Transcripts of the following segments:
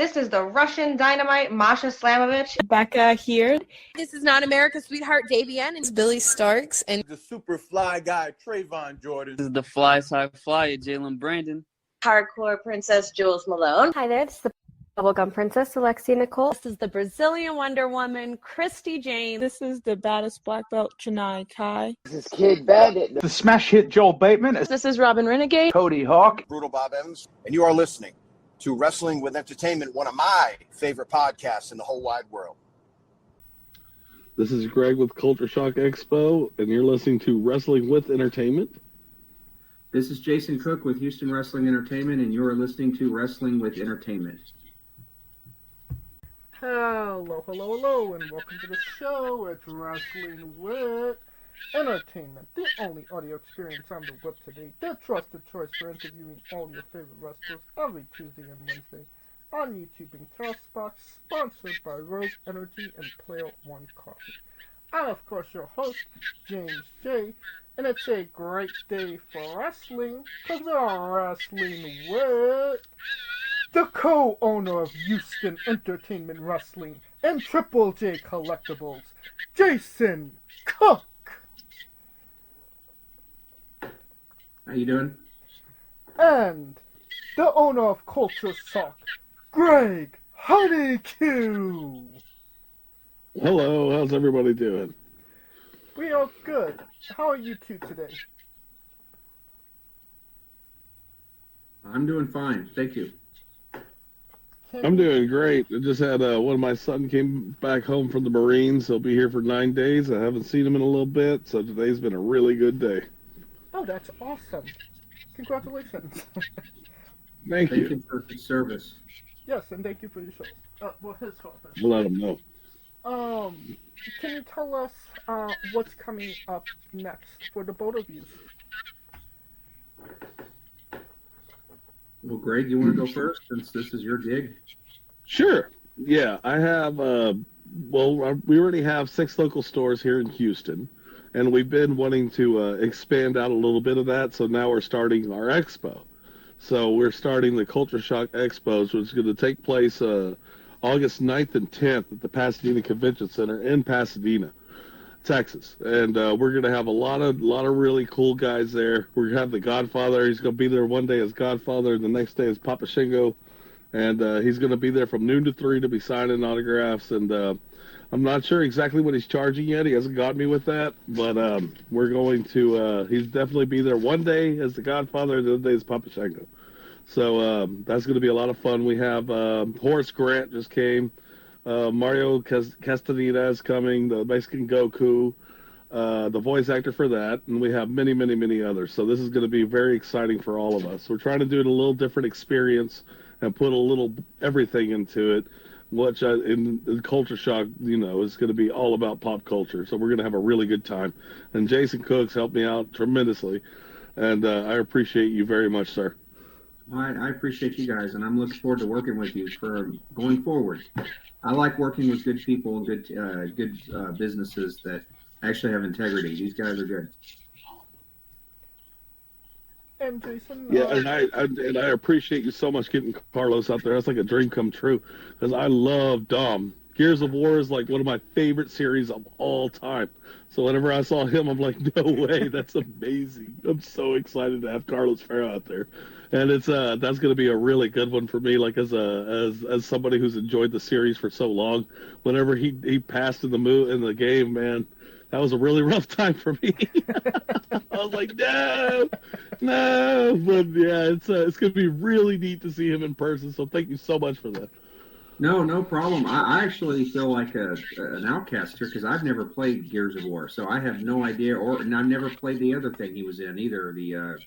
This is the Russian Dynamite, Masha Slamovich. Becca here. This is not America's Sweetheart, Davian. It's Billy Starks. And the super fly guy, Trayvon Jordan. This is the fly side flyer, Jalen Brandon. Hardcore Princess, Jules Malone. Hi there, this is the Bubblegum Princess, Alexia Nicole. This is the Brazilian Wonder Woman, Christy James. This is the baddest black belt, Chennai Kai. This is Kid Bandit. The smash hit Joel Bateman. This is Robin Renegade. Cody Hawk. Brutal Bob Evans. And you are listening to Wrestling with Entertainment, one of my favorite podcasts in the whole wide world. This is Greg with Culture Shock Expo, and you're listening to Wrestling with Entertainment. This is Jason Cook with Houston Wrestling Entertainment, and you're listening to Wrestling with Entertainment. Hello, and welcome to the show. It's Wrestling with Entertainment, the only audio experience on the web today, the trusted choice for interviewing all your favorite wrestlers every Tuesday and Wednesday on YouTube and CastBox, sponsored by Rogue Energy and Player One Coffee. I'm, of course, your host, James J., and it's a great day for wrestling, because we are wrestling with the co-owner of Houston Entertainment Wrestling and Triple J Collectibles, Jason Cook. How you doing? And the owner of Culture Shock, Greg HoneycuInterview. Hello, how's everybody doing? We are good. How are you two today? I'm doing fine, thank you. I'm doing great. I just had one of my son came back home from the Marines. He'll be here for 9 days. I haven't seen him in a little bit, so today's been a really good day. Oh, that's awesome. Congratulations. Thank you. Thank you for your service. Yes, and thank you for your show. Well, his father. We'll let him know. Can you tell us what's coming up next for the both of you? Well, Greg, you want to go first, since this is your gig? Sure. Yeah, I have, we already have 6 local stores here in Houston, and we've been wanting to expand out a little bit of that, so now we're starting our expo. So we're starting the Culture Shock Expos, which is going to take place August 9th and 10th at the Pasadena Convention Center in Pasadena, Texas. And we're going to have a lot of really cool guys there. We're going to have the Godfather. He's going to be there one day as Godfather, and the next day as Papa Shingo. And he's going to be there from noon to 3 to be signing autographs. And I'm not sure exactly what he's charging yet. He hasn't got me with that. But we're going to he's definitely be there one day as the Godfather, and the other day as Papa Shingo. So that's going to be a lot of fun. We have Horace Grant just came. Mario Castaneda is coming, the Mexican Goku, the voice actor for that, and we have many, many, many others. So this is going to be very exciting for all of us. We're trying to do it a little different experience and put a little everything into it, which in Culture Shock, is going to be all about pop culture. So we're going to have a really good time. And Jason Cooks helped me out tremendously, and I appreciate you very much, sir. Well, I appreciate you guys, and I'm looking forward to working with you for going forward. I like working with good people and good businesses that actually have integrity. These guys are good. And Jason, yeah, and I appreciate you so much getting Carlos out there. That's like a dream come true, because I love Dom. Gears of War is like one of my favorite series of all time. So whenever I saw him, I'm like, no way, that's amazing. I'm so excited to have Carlos Ferro out there. And it's that's going to be a really good one for me, like as somebody who's enjoyed the series for so long. Whenever he passed in the game, man, that was a really rough time for me. I was like, no. But yeah, it's going to be really neat to see him in person. So thank you so much for that. No problem. I actually feel like an outcast here because I've never played Gears of War, so I have no idea. And I've never played the other thing he was in either. The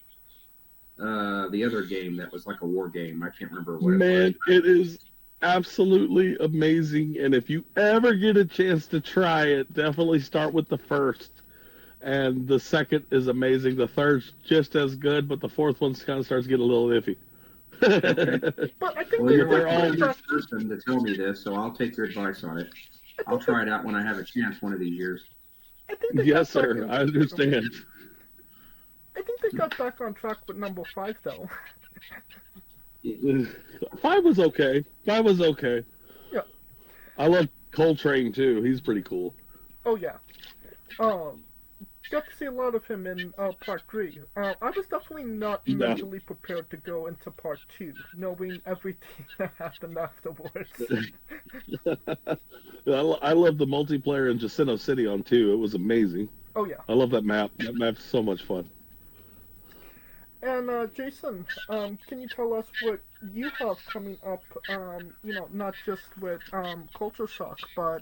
other game that was like a war game. I can't remember what it was. Man, it is absolutely amazing. And if you ever get a chance to try it, definitely start with the first. And the second is amazing. The third's just as good, but the fourth one kind of starts getting a little iffy. But I think well, you're all the first person to tell me this, so I'll take your advice on it. I'll try it out when I have a chance one of these years. Yes, sir. I understand. I think they got back on track with number 5, though. 5 was okay. 5 was okay. Yeah. I love Coltrane too. He's pretty cool. Oh yeah. Got to see a lot of him in part 3. I was definitely not mentally prepared to go into part 2, knowing everything that happened afterwards. I love the multiplayer in Jacinto City on 2. It was amazing. Oh yeah. I love that map. That map's so much fun. And Jason, can you tell us what you have coming up? Not just with Culture Shock, but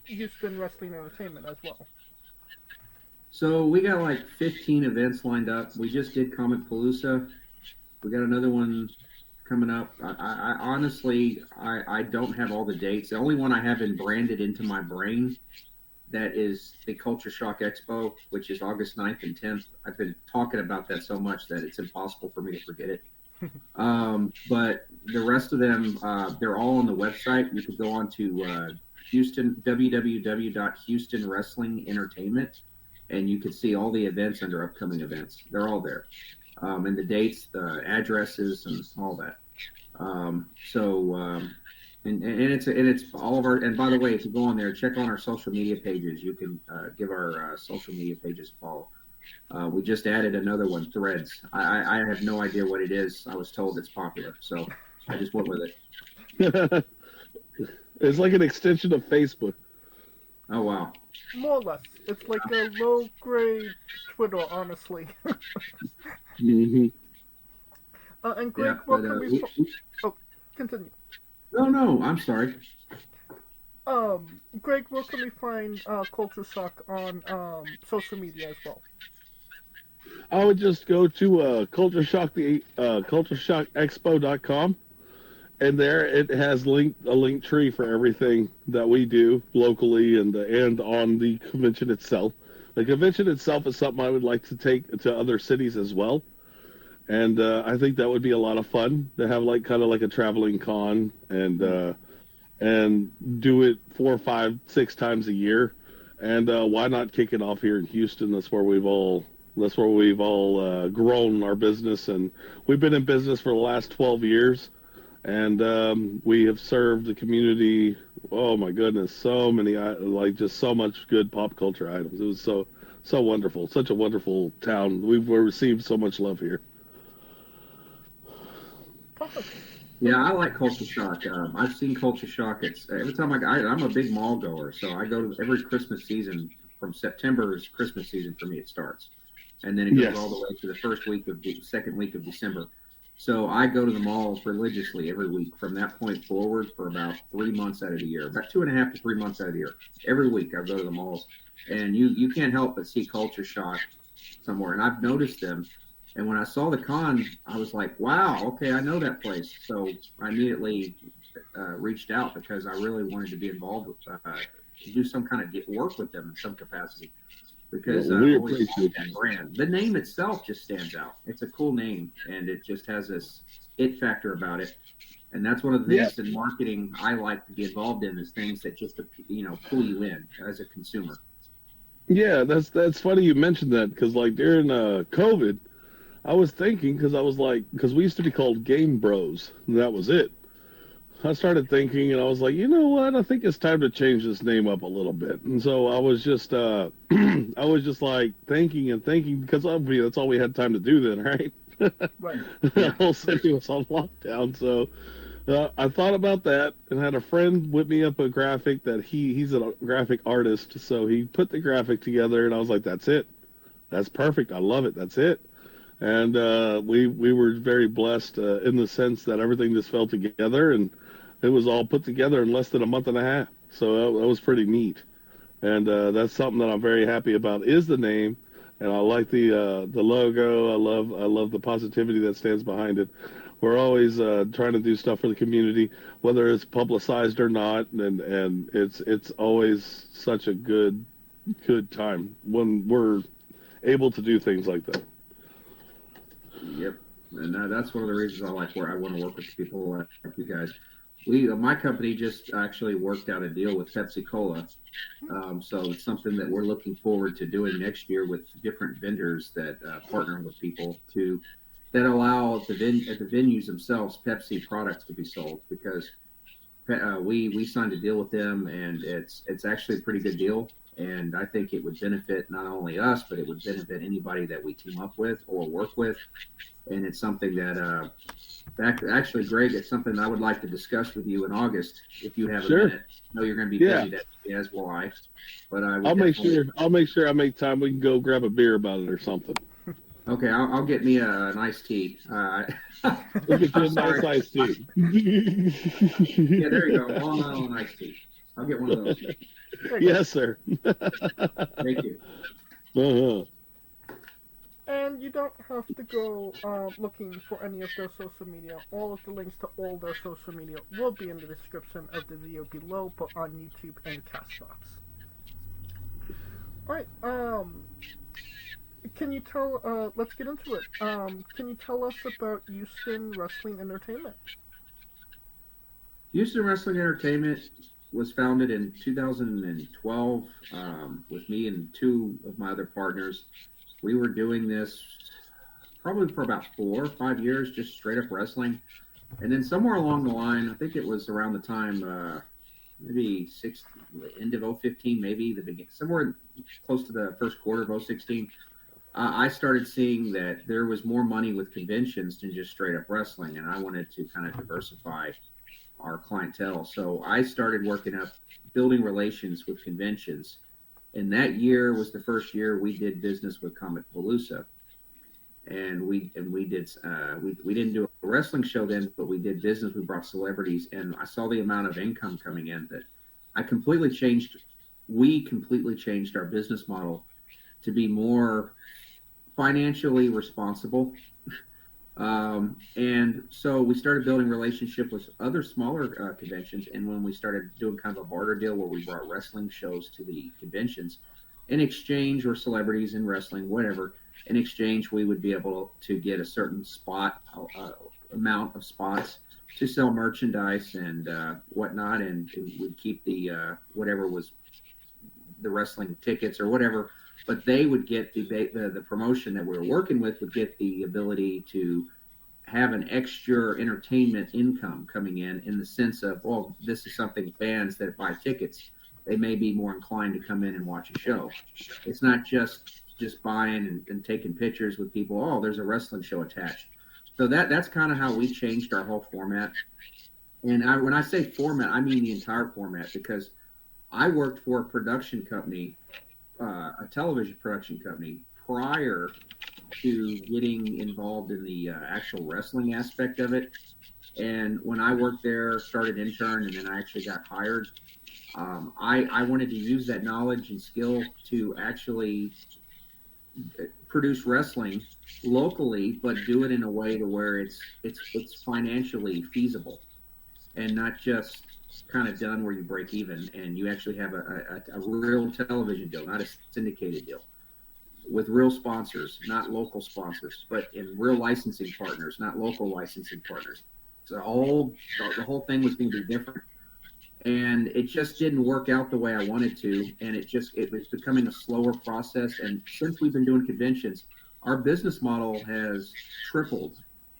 Houston Wrestling Entertainment as well. So we got like 15 events lined up. We just did Comic Palooza. We got another one coming up. I honestly don't have all the dates. The only one I have branded into my brain, that is the Culture Shock Expo, which is August 9th and 10th. I've been talking about that so much that it's impossible for me to forget it. But the rest of them, they're all on the website. You could go on to www.Houston Wrestling Entertainment, and you can see all the events under upcoming events. They're all there. And the dates, the addresses, and all that. And it's all of our, and by the way, if you go on there, check on our social media pages. You can give our social media pages a follow. We just added another one, Threads. I have no idea what it is. I was told it's popular, so I just went with it. It's like an extension of Facebook. Oh, wow. More or less. It's like a low-grade Twitter, honestly. Mm-hmm. And Greg, what can we... Oh, continue. No, I'm sorry. Greg, where can we find Culture Shock on social media as well? I would just go to Culture Shock CultureShockExpo.com, and there it has a link tree for everything that we do locally and on the convention itself. The convention itself is something I would like to take to other cities as well. And I think that would be a lot of fun to have kind of like a traveling con and do it 4, 5, 6 times a year. And why not kick it off here in Houston? That's where we've all grown our business, and we've been in business for the last 12 years, and we have served the community. Oh my goodness, so many just so much good pop culture items. It was so wonderful, such a wonderful town. We've received so much love here. Yeah, I like Culture Shock. I've seen Culture Shock. It's every time I'm a big mall goer, so I go to every Christmas season. From September is Christmas season for me. It starts, and then it goes all the way to the second week of December. So I go to the malls religiously every week from that point forward for about 3 months out of the year, about 2.5 to 3 months out of the year. Every week I go to the malls, and you can't help but see Culture Shock somewhere, and I've noticed them. And when I saw the con, I was like, wow, okay, I know that place. So I immediately reached out because I really wanted to be involved with, do some kind of work with them in some capacity. Because I always like that brand. The name itself just stands out. It's a cool name, and it just has this it factor about it. And that's one of the things in marketing I like to be involved in, is things that just, pull you in as a consumer. Yeah, that's funny you mentioned that, because during COVID, I was thinking, because we used to be called Game Bros, and that was it. I started thinking, and I was like, you know what? I think it's time to change this name up a little bit. And so I was just, thinking, because that's all we had time to do then, right? Right. The whole city was on lockdown. So I thought about that, and had a friend whip me up a graphic that he's a graphic artist. So he put the graphic together, and I was like, that's it. That's perfect. I love it. That's it. And we were very blessed in the sense that everything just fell together, and it was all put together in less than a month and a half. So that was pretty neat. And that's something that I'm very happy about, is the name. And I like the logo. I love the positivity that stands behind it. We're always trying to do stuff for the community, whether it's publicized or not. And it's always such a good time when we're able to do things like that. Yep, and that's one of the reasons I like where I want to work with people like you guys. My company just actually worked out a deal with Pepsi Cola, so it's something that we're looking forward to doing next year with different vendors that partner with people to that allow at the venues themselves Pepsi products to be sold, because we signed a deal with them, and it's actually a pretty good deal. And I think it would benefit not only us, but it would benefit anybody that we team up with or work with. And it's something that, actually, Greg, it's something I would like to discuss with you in August if you have a minute. I know you're going to be busy that day, as will I. But I'll make sure I make time. We can go grab a beer about it or something. Okay, I'll get me an iced tea. We'll get you a nice iced tea. Yeah, there you go. Long Island iced tea. I'll get one of those. Yes, sir. Thank you. Uh-huh. And you don't have to go looking for any of their social media. All of the links to all their social media will be in the description of the video below, but on YouTube and Castbox. Alright, can you tell, let's get into it. Can you tell us about Houston Wrestling Entertainment? Houston Wrestling Entertainment was founded in 2012 with me and two of my other partners. We were doing this probably for about 4 or 5 years, just straight up wrestling. And then somewhere along the line, I think it was around the time, maybe end of 015, maybe somewhere close to the first quarter of 016, I started seeing that there was more money with conventions than just straight up wrestling, and I wanted to kind of diversify our clientele. So I started working up, building relations with conventions. And that year was the first year we did business with Comicpalooza. And we didn't do a wrestling show then, but we did business. We brought celebrities, and I saw the amount of income coming in that we completely changed our business model to be more financially responsible. And so we started building relationship with other smaller conventions. And when we started doing kind of a barter deal where we brought wrestling shows to the conventions in exchange, or celebrities in wrestling, whatever, in exchange, we would be able to get a certain amount of spots to sell merchandise and whatnot. And we'd keep the whatever was the wrestling tickets or whatever. But they would get the promotion that we were working with would get the ability to have an extra entertainment income coming in the sense of, well, this is something fans that buy tickets, they may be more inclined to come in and watch a show. It's not just buying and taking pictures with people. Oh, there's a wrestling show attached. So that's kind of how we changed our whole format. And when I say format, I mean the entire format, because I worked for a production company, a television production company, prior to getting involved in the actual wrestling aspect of it. And when I worked there, started intern, and then I actually got hired, I wanted to use that knowledge and skill to actually produce wrestling locally, but do it in a way to where it's financially feasible, and not just kind of done where you break even and you actually have a real television deal, not a syndicated deal, with real sponsors, not local sponsors, but in real licensing partners, not local licensing partners. So the whole thing was going to be different, and it just didn't work out the way I wanted to, and it was becoming a slower process. And since we've been doing conventions, our business model has tripled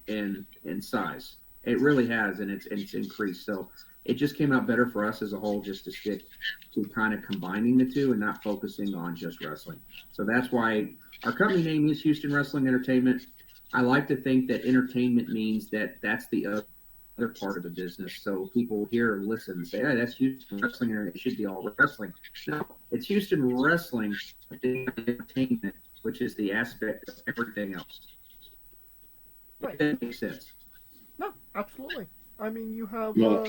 in size. It really has, and it's increased. So it just came out better for us as a whole, just to stick to kind of combining the two and not focusing on just wrestling. So that's why our company name is Houston Wrestling Entertainment. I like to think that entertainment means that's the other part of the business. So people hear and listen and say, hey, that's Houston Wrestling, and it should be all wrestling. No, it's Houston Wrestling Entertainment, which is the aspect of everything else. Right. If that makes sense. No, absolutely. I mean, you have, Yeah.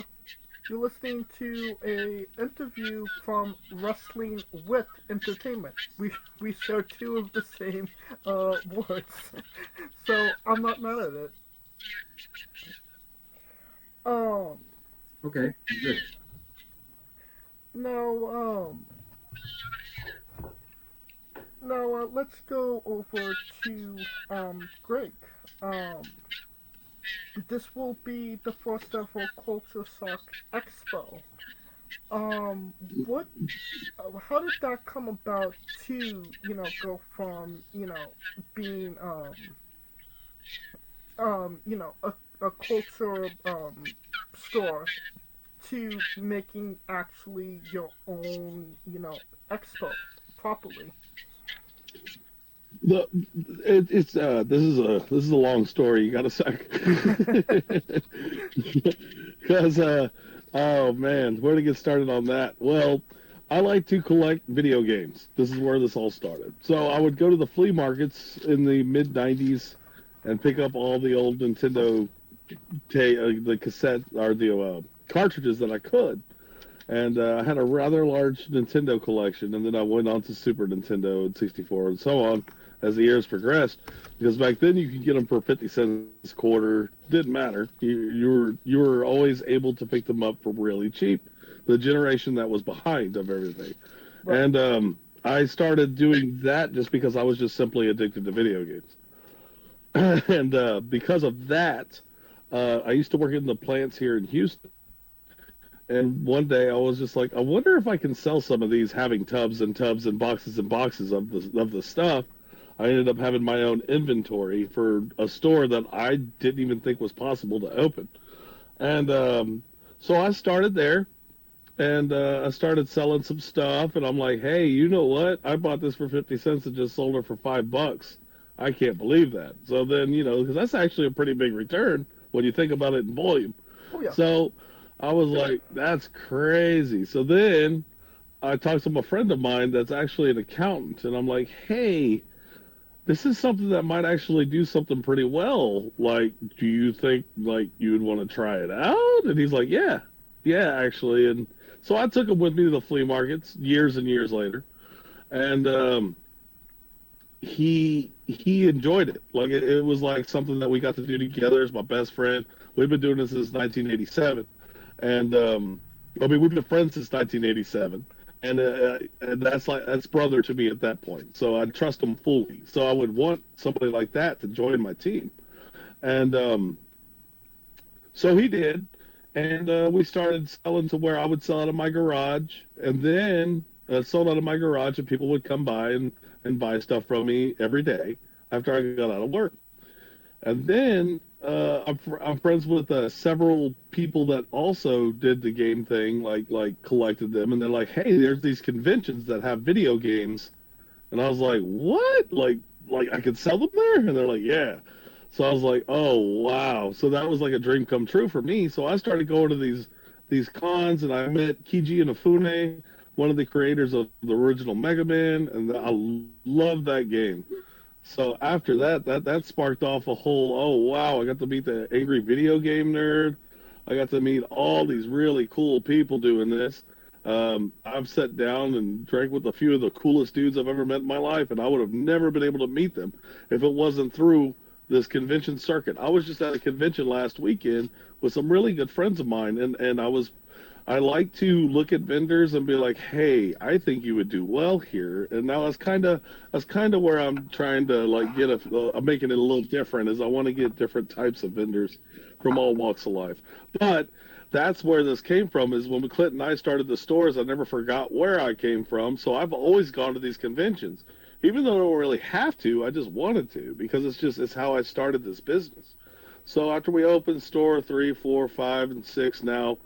you're listening to a interview from Wrestling with Entertainment. We share two of the same words, so I'm not mad at it. Okay, good. Now, let's go over to Greg. This will be the first ever Culture Shock Expo. How did that come about to, go from, being, a culture store to making actually your own, expo properly? This is a long story. You got a sec? Because oh man, where to get started on that? Well, I like to collect video games. This is where this all started. So I would go to the flea markets in the mid '90s and pick up all the old Nintendo, the cassette or the cartridges that I could. And I had a rather large Nintendo collection, and then I went on to Super Nintendo and 64 and so on as the years progressed. Because back then you could get them for 50 cents a quarter. Didn't matter. You were always able to pick them up for really cheap. The generation that was behind of everything. Right. And I started doing that just because I was just simply addicted to video games. And because of that, I used to work in the plants here in Houston. And one day I was just like, I wonder if I can sell some of these, having tubs and tubs and boxes of the stuff. I ended up having my own inventory for a store that I didn't even think was possible to open. And so I started there, and I started selling some stuff, and I'm like, hey, you know what? I bought this for 50 cents and just sold it for $5. I can't believe that. So then, because that's actually a pretty big return when you think about it in volume. Oh, yeah. So I was like, that's crazy. So then I talked to a friend of mine that's actually an accountant, and I'm like, hey, this is something that might actually do something pretty well. Like, do you think, like, you'd want to try it out? And he's like, yeah, actually. And so I took him with me to the flea markets years and years later. And he enjoyed it. Like, it was like something that we got to do together as my best friend. We've been doing this since 1987. And we've been friends since 1987. And that's brother to me at that point. So I trust him fully. So I would want somebody like that to join my team. And so he did. And we started selling to where I would sell out of my garage. And then sold out of my garage, and people would come by and buy stuff from me every day after I got out of work. And then I'm friends with several people that also did the game thing, like collected them, and they're like, hey, there's these conventions that have video games. And I was like, what? Like I could sell them there? And they're like, yeah. So I was like, oh, wow. So that was like a dream come true for me. So I started going to these cons, and I met Kiji Inafune, one of the creators of the original Mega Man, and I love that game. So after that sparked off a whole, oh, wow, I got to meet the angry video game nerd. I got to meet all these really cool people doing this. I've sat down and drank with a few of the coolest dudes I've ever met in my life, and I would have never been able to meet them if it wasn't through this convention circuit. I was just at a convention last weekend with some really good friends of mine, and I like to look at vendors and be like, hey, I think you would do well here. And now that's kind of where I'm trying to like I'm making it a little different, is I want to get different types of vendors from all walks of life. But that's where this came from, is when Clint and I started the stores, I never forgot where I came from. So I've always gone to these conventions. Even though I don't really have to, I just wanted to, because it's how I started this business. So after we opened store 3, 4, 5, and 6 now,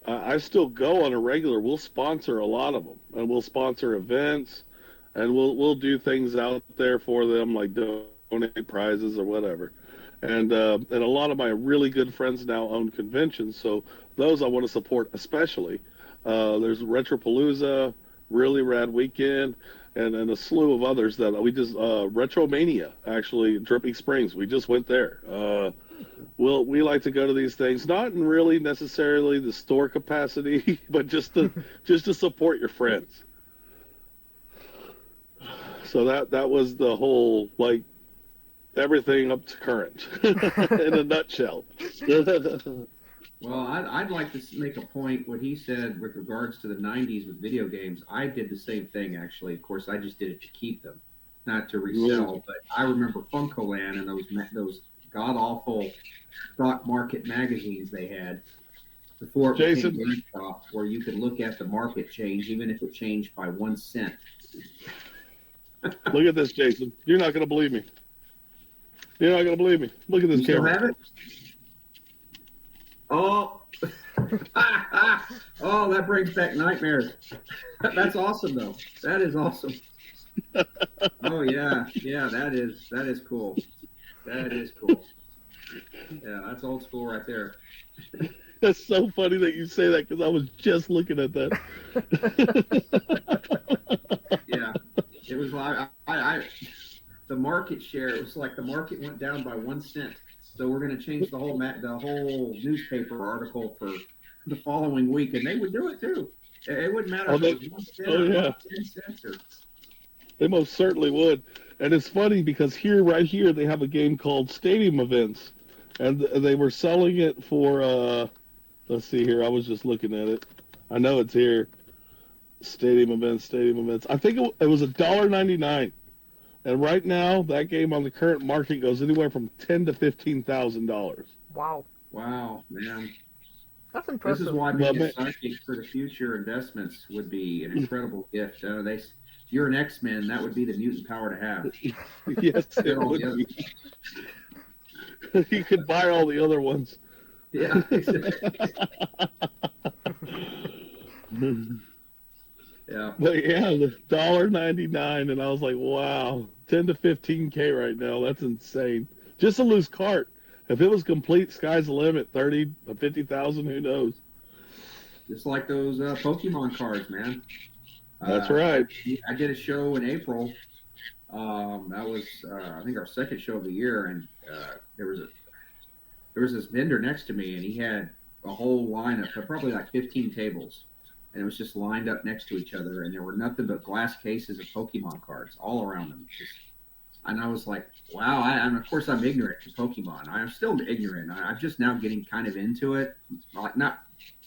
I still go on a regular. We'll sponsor a lot of them, and we'll sponsor events, and we'll do things out there for them, like donate prizes or whatever. And a lot of my really good friends now own conventions, so those I want to support especially. There's Retropalooza, really rad weekend, and a slew of others that we just Retromania, actually, Dripping Springs. We just went there. We like to go to these things, not in really necessarily the store capacity, but just to support your friends. So that was the whole, like, everything up to current in a nutshell. Well, I'd like to make a point what he said with regards to the 90s with video games. I did the same thing, actually. Of course, I just did it to keep them, not to resell. But I remember Funkoland and those god-awful stock market magazines they had before it became GameStop, where you could look at the market change, even if it changed by 1 cent. Look at this, Jason. You're not going to believe me. You're not gonna believe me. Look at this You still camera. have it? Oh, oh, that brings back nightmares. That's awesome, though. That is awesome. Oh yeah, that is cool. That is cool. Yeah, that's old school right there. That's so funny that you say that because I was just looking at that. Yeah, it was like the market share. It was like the market went down by 1 cent. So we're going to change the whole newspaper article for the following week, and they would do it too. It wouldn't matter if it was 1 cent or 10 cents or. They most certainly would. And it's funny because right here, they have a game called Stadium Events. And they were selling it for, let's see here. I was just looking at it. I know it's here. Stadium Events. I think it was $1.99. And right now, that game on the current market goes anywhere from $10,000 to $15,000. Wow. Wow, man. That's impressive. This is why being a psychic for the future investments would be an incredible gift. You're an X-Men, that would be the mutant power to have. Yes, it would be. You could buy all the other ones. Yeah. Yeah. But yeah, the $1.99, and I was like, wow, 10 to 15K right now. That's insane. Just a loose cart. If it was complete, sky's the limit. 30 to 50,000, who knows? Just like those Pokemon cards, man. That's right. I did a show in April. That was I think our second show of the year, and there was this vendor next to me, and he had a whole line of probably like 15 tables, and it was just lined up next to each other, and there were nothing but glass cases of Pokemon cards all around them. And I was like, wow. And of course, I'm ignorant to Pokemon. I'm still ignorant. I'm just now getting kind of into it, like not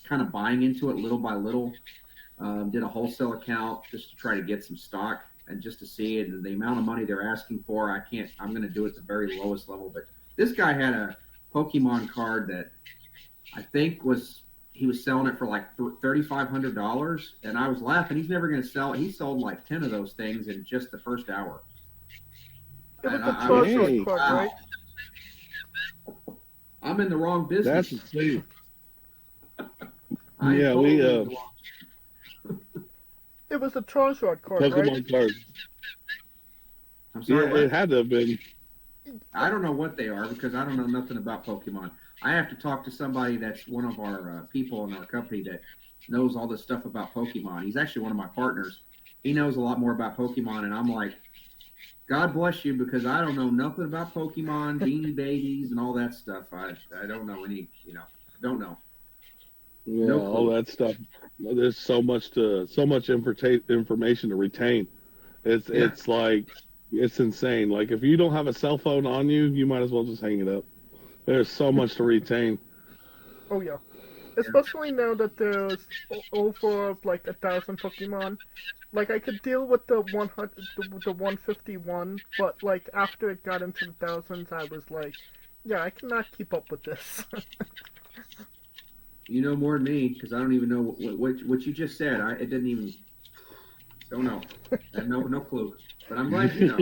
kind of buying into it little by little. Did a wholesale account just to try to get some stock and just to see it, and the amount of money they're asking for. I'm going to do it at the very lowest level. But this guy had a Pokemon card that I think he was selling it for like $3,500, and I was laughing. He's never going to sell it. He sold like 10 of those things in just the first hour. It was a Culture Shock, right? I'm in the wrong business. That's insane. Yeah, It was a Charizard card, Pokemon right? card. I'm sorry. Yeah, it had to have been. I don't know what they are because I don't know nothing about Pokemon. I have to talk to somebody that's one of our people in our company that knows all this stuff about Pokemon. He's actually one of my partners. He knows a lot more about Pokemon, and I'm like, God bless you, because I don't know nothing about Pokemon, Beanie Babies, and all that stuff. I don't know any, don't know. Yeah, all that stuff. There's so much information to retain. It's like, it's insane. Like, if you don't have a cell phone on you, you might as well just hang it up. There's so much to retain. Oh yeah, especially now that there's over like 1,000 Pokemon. Like, I could deal with the 151, but like after it got into the thousands, I was like, yeah, I cannot keep up with this. You know more than me, because I don't even know what you just said. It didn't even. Don't know. I have no clue. But I'm glad you know.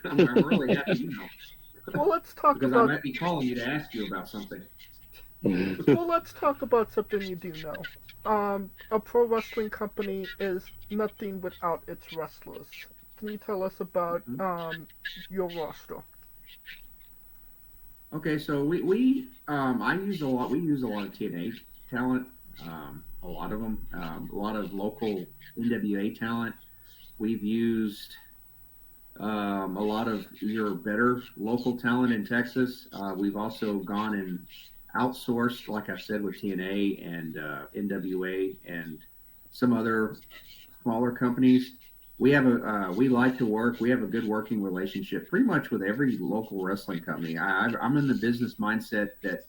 I'm really happy you know. Well, let's talk because about. I might be calling you to ask you about something. Well, let's talk about something you do know. A pro wrestling company is nothing without its wrestlers. Can you tell us about your roster? Okay, so we use a lot of TNA talent, a lot of them, a lot of local NWA talent. We've used a lot of your better local talent in Texas. We've also gone and outsourced, like I said, with TNA and NWA and some other smaller companies. We have we like to work. We have a good working relationship pretty much with every local wrestling company. I'm in the business mindset that,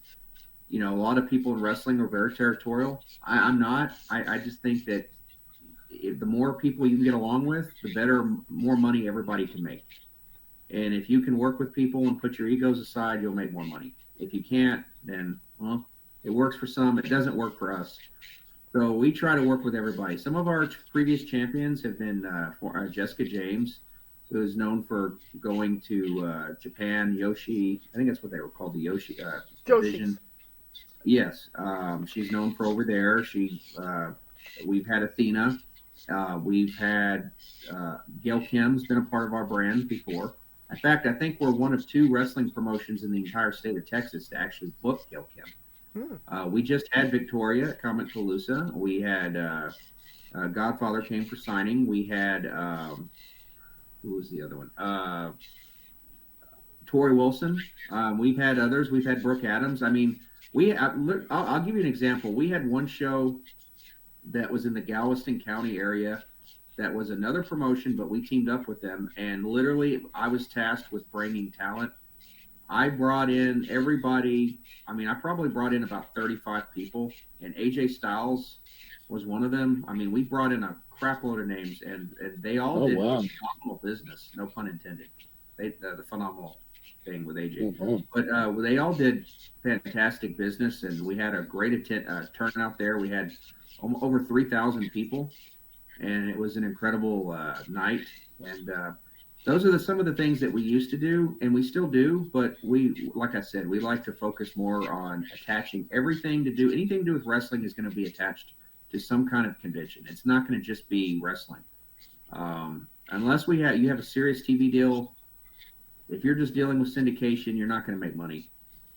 a lot of people in wrestling are very territorial. I'm not. I just think that the more people you can get along with, the better, more money everybody can make. And if you can work with people and put your egos aside, you'll make more money. If you can't, then, well, it works for some. It doesn't work for us. So we try to work with everybody. Some of our previous champions have been Jessica James. who's known for going to Japan, Yoshi. I think that's what they were called, the Yoshi division. Yes, she's known for over there. We've had Athena. We've had Gail Kim's been a part of our brand before. In fact, I think we're one of 2 wrestling promotions in the entire state of Texas to actually book Gail Kim. We just had Victoria at Comic Palooza. We had Godfather came for signing. We had who was the other one? Tori Wilson. We've had others. We've had Brooke Adams. I mean, I'll give you an example. We had one show that was in the Galveston County area that was another promotion, but we teamed up with them, and literally I was tasked with bringing talent. I brought in everybody. I mean, I probably brought in about 35 people, and AJ Styles was one of them. I mean, we brought in a crap load of names, and they all did phenomenal business, no pun intended. The phenomenal thing with AJ. But they all did fantastic business, and we had a great turnout there. We had over 3,000 people, and it was an incredible night. And those are some of the things that we used to do, and we still do. But like I said, we like to focus more on attaching anything to do with wrestling is going to be attached to some kind of convention. It's not going to just be wrestling, unless you have a serious TV deal. If you're just dealing with syndication, you're not going to make money.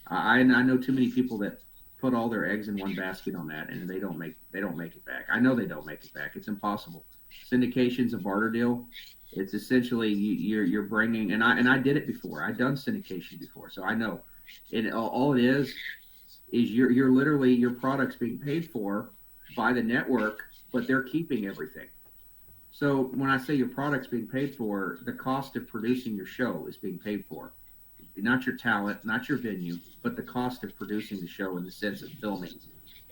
I know too many people that put all their eggs in one basket on that, and they don't make it back. I know they don't make it back. It's impossible. Syndication's a barter deal. It's essentially you're bringing, and I did it before. I've done syndication before, so I know. All it is you're literally, your product's being paid for by the network, but they're keeping everything. So when I say your product's being paid for, the cost of producing your show is being paid for. Not your talent, not your venue, but the cost of producing the show in the sense of filming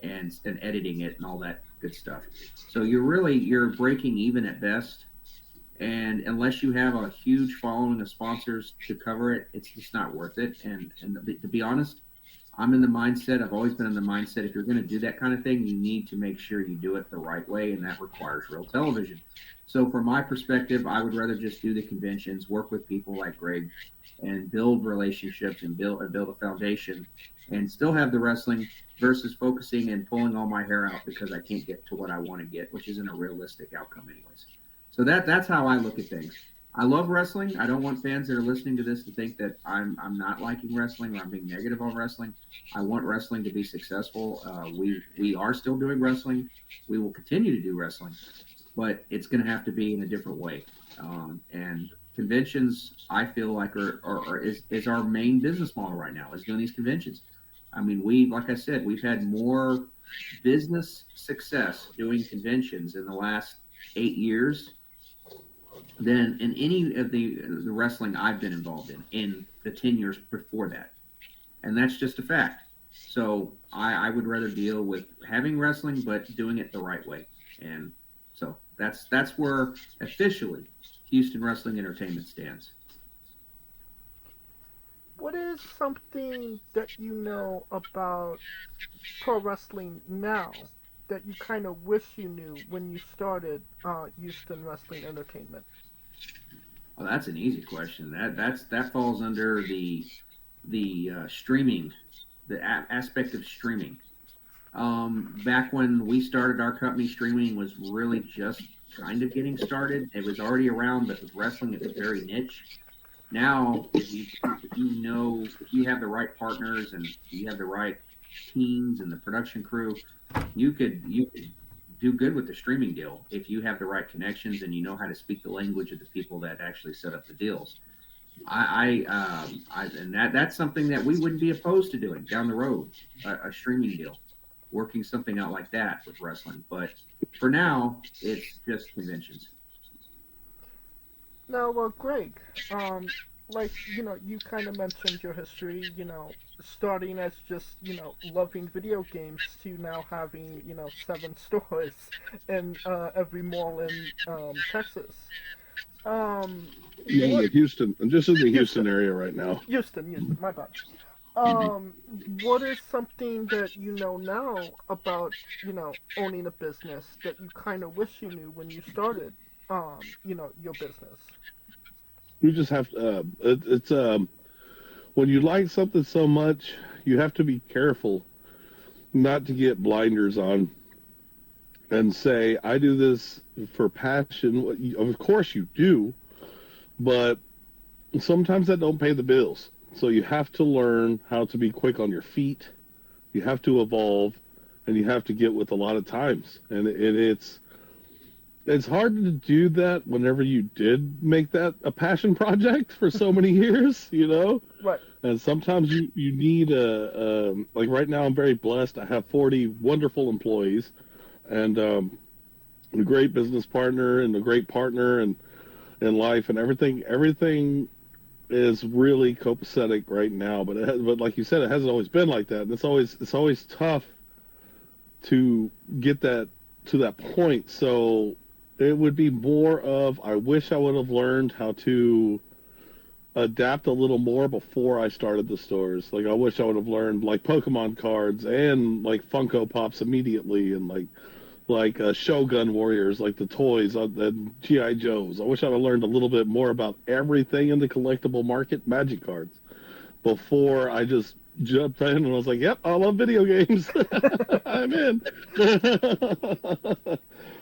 and editing it and all that good stuff. So you're breaking even at best. And unless you have a huge following of sponsors to cover it, it's just not worth it. And to be honest, I've always been in the mindset, if you're going to do that kind of thing, you need to make sure you do it the right way, and that requires real television. So from my perspective, I would rather just do the conventions, work with people like Greg, and build relationships and build a foundation, and still have the wrestling versus focusing and pulling all my hair out because I can't get to what I want to get, which isn't a realistic outcome anyways. So that's how I look at things. I love wrestling. I don't want fans that are listening to this to think that I'm not liking wrestling or I'm being negative on wrestling. I want wrestling to be successful. We are still doing wrestling. We will continue to do wrestling, but it's going to have to be in a different way. And conventions, I feel like is our main business model right now, is doing these conventions. I mean, like I said, we've had more business success doing conventions in the last 8 years than in any of the wrestling I've been involved in the 10 years before that. And that's just a fact. So I would rather deal with having wrestling, but doing it the right way. And so that's where officially Houston Wrestling Entertainment stands. What is something that you know about pro wrestling now that you kind of wish you knew when you started Houston Wrestling Entertainment? Well, that's an easy question. That falls under the streaming, the aspect of streaming. Back when we started our company, streaming was really just kind of getting started. It was already around, but with wrestling, it was very niche. Now, if you have the right partners and you have the right teams and the production crew, you could do good with the streaming deal if you have the right connections and you know how to speak the language of the people that actually set up the deals. And that's something that we wouldn't be opposed to doing down the road, a streaming deal, working something out like that with wrestling. But for now, it's just conventions. Now, Greg, you kind of mentioned your history, starting as just, loving video games to now having, 7 stores in every mall in Texas. Houston. I'm just in the Houston area right now. Houston, my bad. What is something that you know now about, owning a business that you kind of wish you knew when you started, your business? you just have to. It's when you like something so much, you have to be careful not to get blinders on and say, I do this for passion. Of course you do, but sometimes that don't pay the bills. So you have to learn how to be quick on your feet. You have to evolve, and you have to get with a lot of times. And it's hard to do that whenever you did make that a passion project for so many years, you know? Right. And sometimes you need like right now I'm very blessed. I have 40 wonderful employees and a great business partner and a great partner and in life, and everything is really copacetic right now. But but like you said, it hasn't always been like that. And it's always tough to get that to that point. So it would be more of, I wish I would have learned how to adapt a little more before I started the stores. Like I wish I would have learned like Pokemon cards and like Funko Pops immediately, and like Shogun Warriors, like the toys and G.I. Joes. I wish I'd have learned a little bit more about everything in the collectible market, Magic cards, before I just jumped in and I was like, yep, I love video games. I'm in.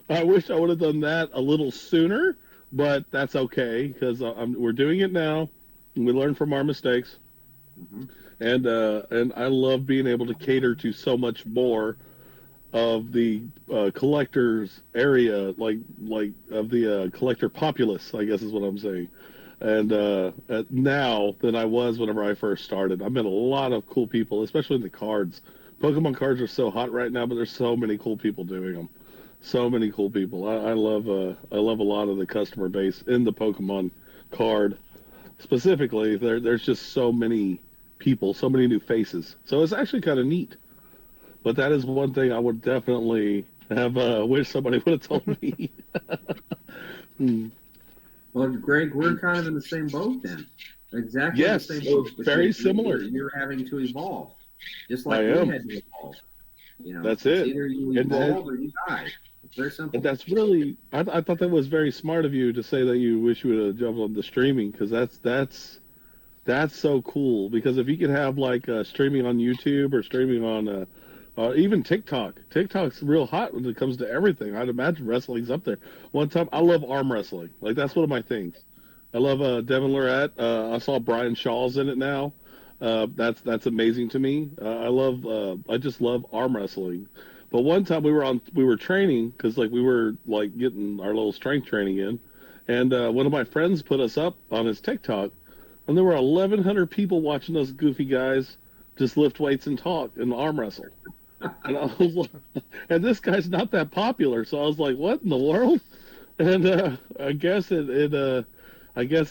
I wish I would have done that a little sooner, but that's okay because we're doing it now, and we learn from our mistakes. Mm-hmm. And I love being able to cater to so much more of the collectors area, like of the collector populace, I guess is what I'm saying. And now than I was whenever I first started. I've met a lot of cool people, especially in the cards. Pokemon cards are so hot right now, but there's so many cool people doing them. So many cool people. I love a lot of the customer base in the Pokemon card specifically. There's just so many people, so many new faces. So it's actually kind of neat. But that is one thing I would definitely have wish somebody would have told me. Well, Greg, we're kind of in the same boat then. Exactly yes, the same boat. Very similar. You're having to evolve, just like we had to evolve. You know, that's it. Either you evolve or you die. It's very simple. And that's really, I thought that was very smart of you to say that you wish you would have jumped on the streaming, because that's so cool. Because if you could have like streaming on YouTube or streaming on even TikTok. TikTok's real hot when it comes to everything. I'd imagine wrestling's up there. One time, I love arm wrestling. Like, that's one of my things. I love Devin Lorette. I saw Brian Shaw's in it now. That's amazing to me. I just love arm wrestling. But one time we were training, because like we were like getting our little strength training in, and one of my friends put us up on his TikTok, and there were 1,100 people watching those goofy guys just lift weights and talk and arm wrestle. And I was like, and this guy's not that popular, so I was like, what in the world? And I guess it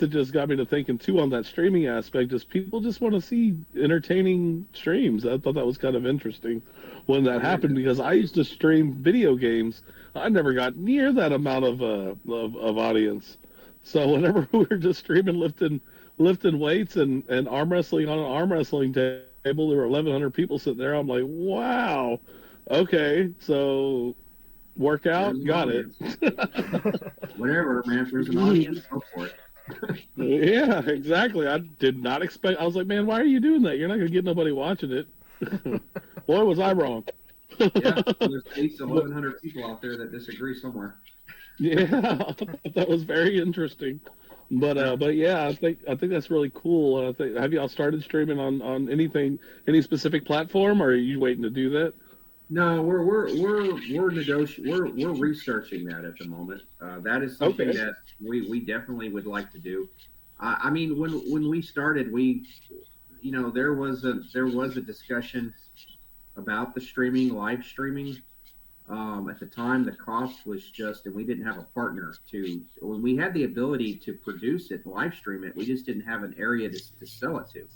just got me to thinking too on that streaming aspect. Just people just want to see entertaining streams. I thought that was kind of interesting when that happened, because I used to stream video games. I never got near that amount of audience. So whenever we were just streaming lifting weights and arm wrestling on an arm wrestling table, there were 1,100 people sitting there. I'm like, wow, okay, so workout, got it. Whatever, man. If there's an audience, go for it. Yeah, exactly. I did not expect. I was like, man, why are you doing that? You're not going to get nobody watching it. Boy, was I wrong. Yeah, there's at least 1,100 people out there that disagree somewhere. Yeah, that was very interesting. But yeah, I think that's really cool. Have y'all started streaming on any specific platform, or are you waiting to do that? No, we're researching that at the moment. That is something that we definitely would like to do. I mean, when we started, there was a discussion about the live streaming. At the time, the cost was just, and we didn't have a partner when we had the ability to produce it, live stream it, we just didn't have an area to sell it to.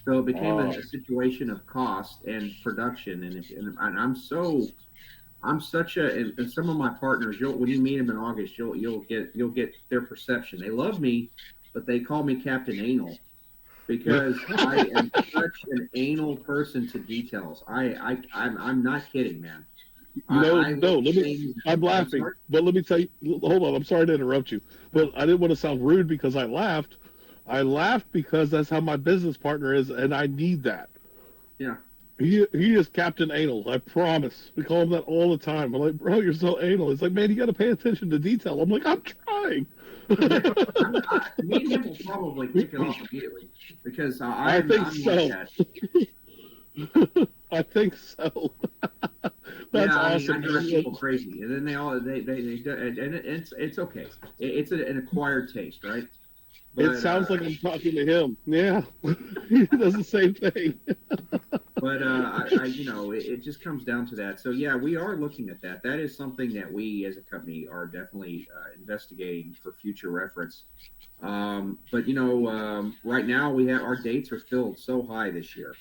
So it became a situation of cost and production. And I'm such and some of my partners, when you meet them in August, you'll get their perception. They love me, but they call me Captain Anal, because I am such an anal person to details. I'm not kidding, man. I'm laughing, but let me tell you, hold on, I'm sorry to interrupt you, but I didn't want to sound rude because I laughed. I laughed because that's how my business partner is, and I need that. Yeah. He is Captain Anal, I promise. We call him that all the time. I'm like, bro, you're so anal. It's like, man, you got to pay attention to detail. I'm like, I'm trying. Me and him will probably pick it off immediately because I think so. Like that. I think so. That's awesome. I drive people crazy, and then they and it's okay. It's an acquired taste, right? But, it sounds like I'm talking to him. Yeah, he does the same thing. But it just comes down to that. So yeah, we are looking at that. That is something that we as a company are definitely investigating for future reference. But right now we have our dates are filled so high this year.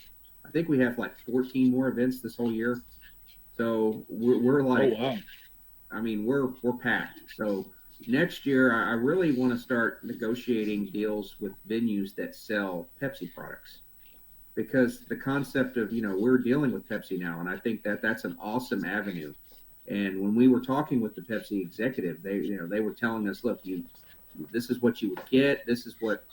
I think we have like 14 more events this whole year. So we're like, oh, wow. I mean, we're packed. So next year, I really want to start negotiating deals with venues that sell Pepsi products, because the concept of, we're dealing with Pepsi now, and I think that that's an awesome avenue. And when we were talking with the Pepsi executive, they were telling us, look, this is what you would get. This is what,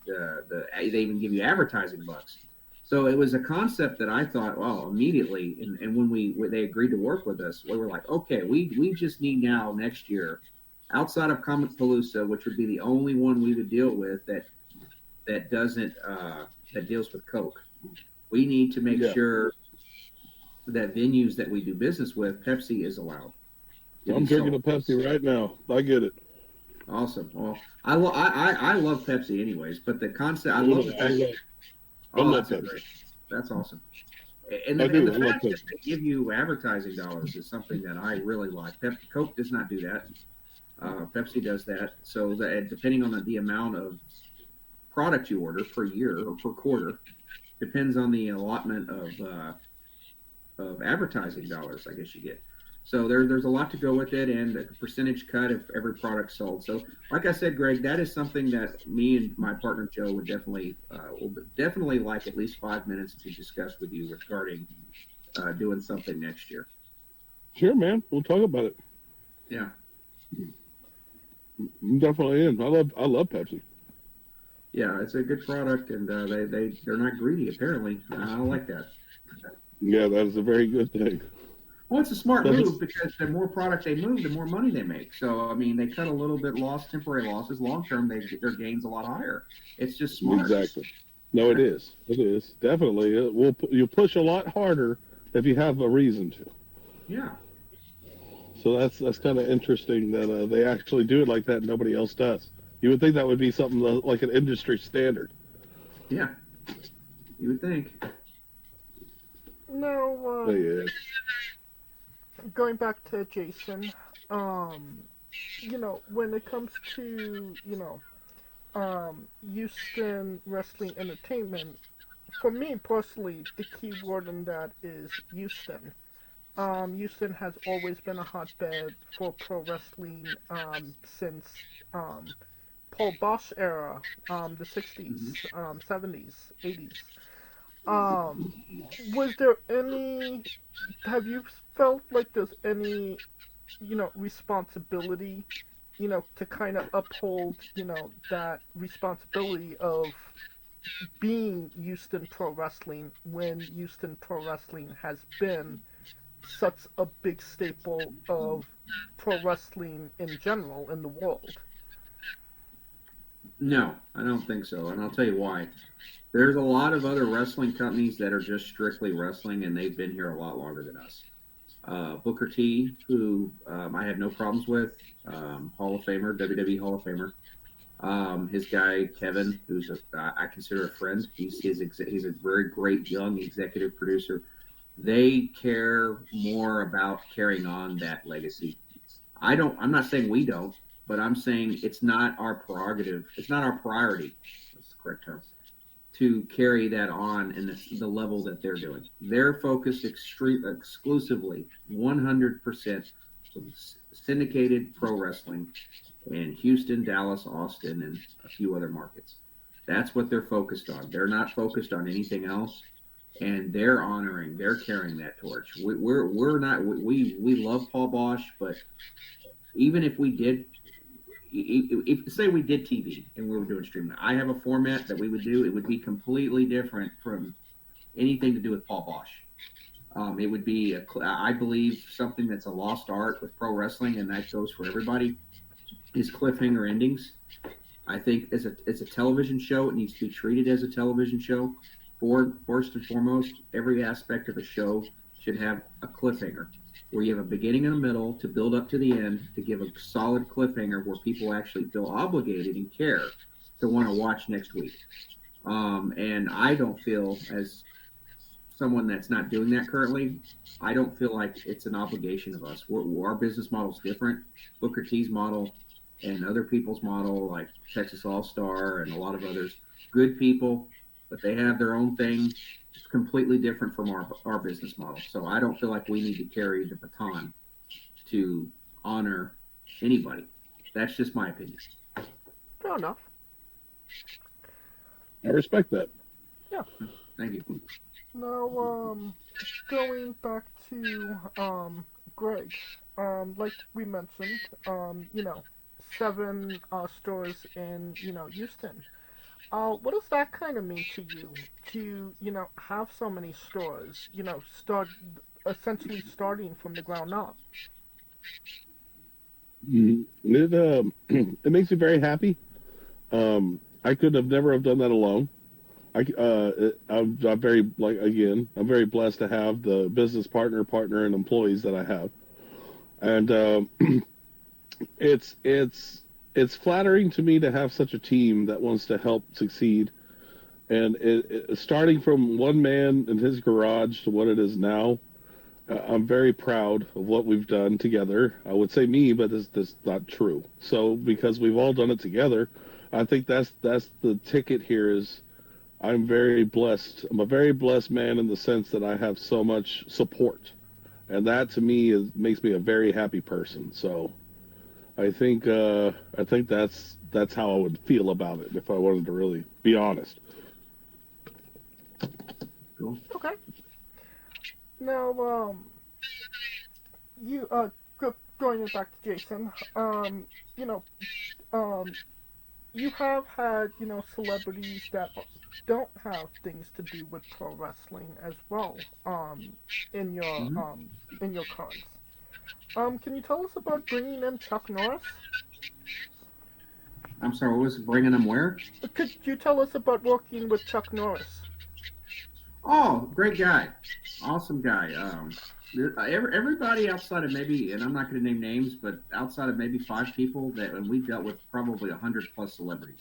they even give you advertising bucks. So it was a concept that I thought, well, immediately, and when they agreed to work with us, we were like, okay, we just need now next year, outside of Comic Palooza, which would be the only one we would deal with that doesn't that deals with Coke. We need to make sure that venues that we do business with, Pepsi is allowed. I'm drinking a Pepsi right now. I get it. Awesome. Well, I love Pepsi anyways, but the concept, I love the fact. That's awesome. And the fact that they give you advertising dollars is something that I really like. Coke does not do that. Pepsi does that. So that depending on the amount of product you order per year or per quarter, depends on the allotment of advertising dollars, I guess you get. So there's a lot to go with it, and a percentage cut of every product sold. So, like I said, Greg, that is something that me and my partner Joe would definitely like at least 5 minutes to discuss with you regarding doing something next year. Sure, man. We'll talk about it. Yeah. I'm definitely in. I love Pepsi. Yeah, it's a good product, and they're not greedy apparently. I like that. Yeah, that is a very good thing. Well, it's a smart move because the more product they move, the more money they make. So, I mean, they cut a little bit temporary losses. Long term, their gains a lot higher. It's just smart. Exactly. No, it is. It is. Definitely. You'll push a lot harder if you have a reason to. Yeah. So that's kind of interesting that they actually do it like that and nobody else does. You would think that would be something like an industry standard. Yeah. You would think. No, yeah. Going back to Jason, when it comes to, Houston Wrestling Entertainment, for me personally, the key word in that is Houston. Houston has always been a hotbed for pro wrestling since Paul Bosch era, the 60s, 70s, 80s. Was there any, have you felt like there's any, responsibility, to kind of uphold, that responsibility of being Houston Pro Wrestling when Houston Pro Wrestling has been such a big staple of pro wrestling in general in the world? No, I don't think so, and I'll tell you why. There's a lot of other wrestling companies that are just strictly wrestling, and they've been here a lot longer than us. Booker T, who I have no problems with, Hall of Famer, WWE Hall of Famer. His guy Kevin, who's I consider a friend. He's a very great young executive producer. They care more about carrying on that legacy. I'm not saying we don't, but I'm saying it's not our prerogative. It's not our priority. That's the correct term. To carry that on in the level that they're doing. They're focused exclusively 100% on syndicated pro wrestling in Houston, Dallas, Austin, and a few other markets. That's what they're focused on. They're not focused on anything else. and they're carrying that torch. We're not. We love Paul Bosch, but even if we did, if say we did TV and we were doing streaming, I have a format that we would do. It would be completely different from anything to do with Paul Bosch. It would be, I believe, something that's a lost art with pro wrestling, and that goes for everybody, is cliffhanger endings. I think as a television show, it needs to be treated as a television show. First and foremost, every aspect of a show should have a cliffhanger, where you have a beginning and a middle to build up to the end, to give a solid cliffhanger where people actually feel obligated and care to want to watch next week. And I don't feel, as someone that's not doing that currently, I don't feel like it's an obligation of us. Our business model is different. Booker T's model and other people's model, like Texas All-Star and a lot of others, good people, but they have their own thing. It's completely different from our business model. So I don't feel like we need to carry the baton to honor anybody. That's just my opinion. Fair enough. I respect that. Yeah. Thank you. Now, going back to Greg, like we mentioned, 7 stores in Houston. What does that kind of mean to you to have so many stores? Essentially starting from the ground up. It makes me very happy. I could have never have done that alone. I'm very I'm very blessed to have the business partner, and employees that I have, and it's flattering to me to have such a team that wants to help succeed, and starting from one man in his garage to what it is now. I'm very proud of what we've done together. I would say me, but that's not true. So because we've all done it together, I think that's the ticket here is. I'm very blessed. I'm a very blessed man in the sense that I have so much support, and that to me makes me a very happy person. So, I think that's how I would feel about it if I wanted to really be honest. Cool. Okay. Now, you going back to Jason, you have had celebrities that don't have things to do with pro wrestling as well in your cards. Can you tell us about bringing in Chuck Norris? I'm sorry, what was bringing him where? Could you tell us about working with Chuck Norris? Oh, great guy. Awesome guy. Everybody outside of maybe, and I'm not going to name names, but outside of maybe 5 people and we've dealt with probably 100 plus celebrities.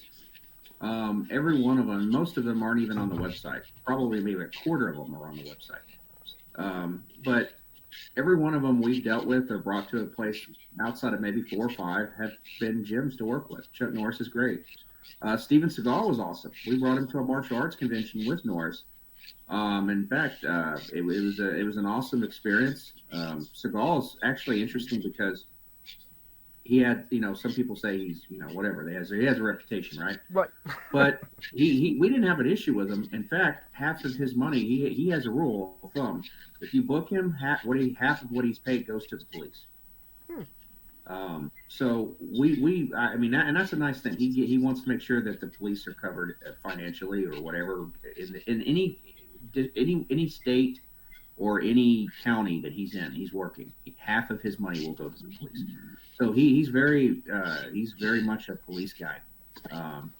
Every one of them, most of them aren't even on the website. Probably maybe a quarter of them are on the website. But every one of them we've dealt with or brought to a place outside of maybe 4 or 5 have been gems to work with. Chuck Norris is great. Steven Seagal was awesome. We brought him to a martial arts convention with Norris. In fact, it was an awesome experience. Seagal is actually interesting because he had, some people say he's, whatever. He has a reputation, right? Right. But we didn't have an issue with him. In fact, half of his money, he has a rule of thumb. If you book him, half of what he's paid goes to the police. So and that's a nice thing. He wants to make sure that the police are covered financially or whatever in any state or any county that he's in. He's working. Half of his money will go to the police. So he's very much a police guy. And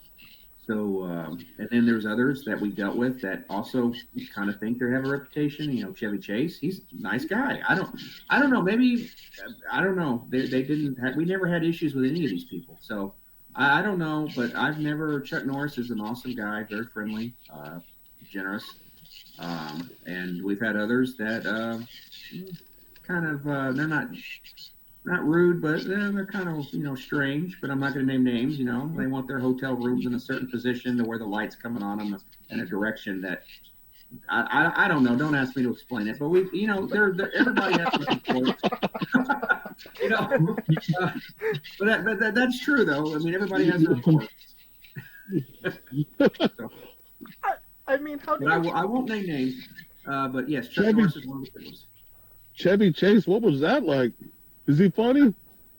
then there's others that we dealt with that also kind of think they have a reputation. Chevy Chase, he's a nice guy. I don't know. Maybe I don't know. We never had issues with any of these people. So I don't know. But Chuck Norris is an awesome guy, very friendly, generous. And we've had others that kind of they're not rude, but they're kind of strange. But I'm not going to name names. They want their hotel rooms in a certain position to where the light's coming on them in a direction that I don't know. Don't ask me to explain it. But everybody has to support. But that's true though. I mean, everybody has their support. I I mean, how do But you... I won't name names. But yes, Chuck Chevy- Norris is one of the good ones. Chevy Chase, what was that like? Is he funny?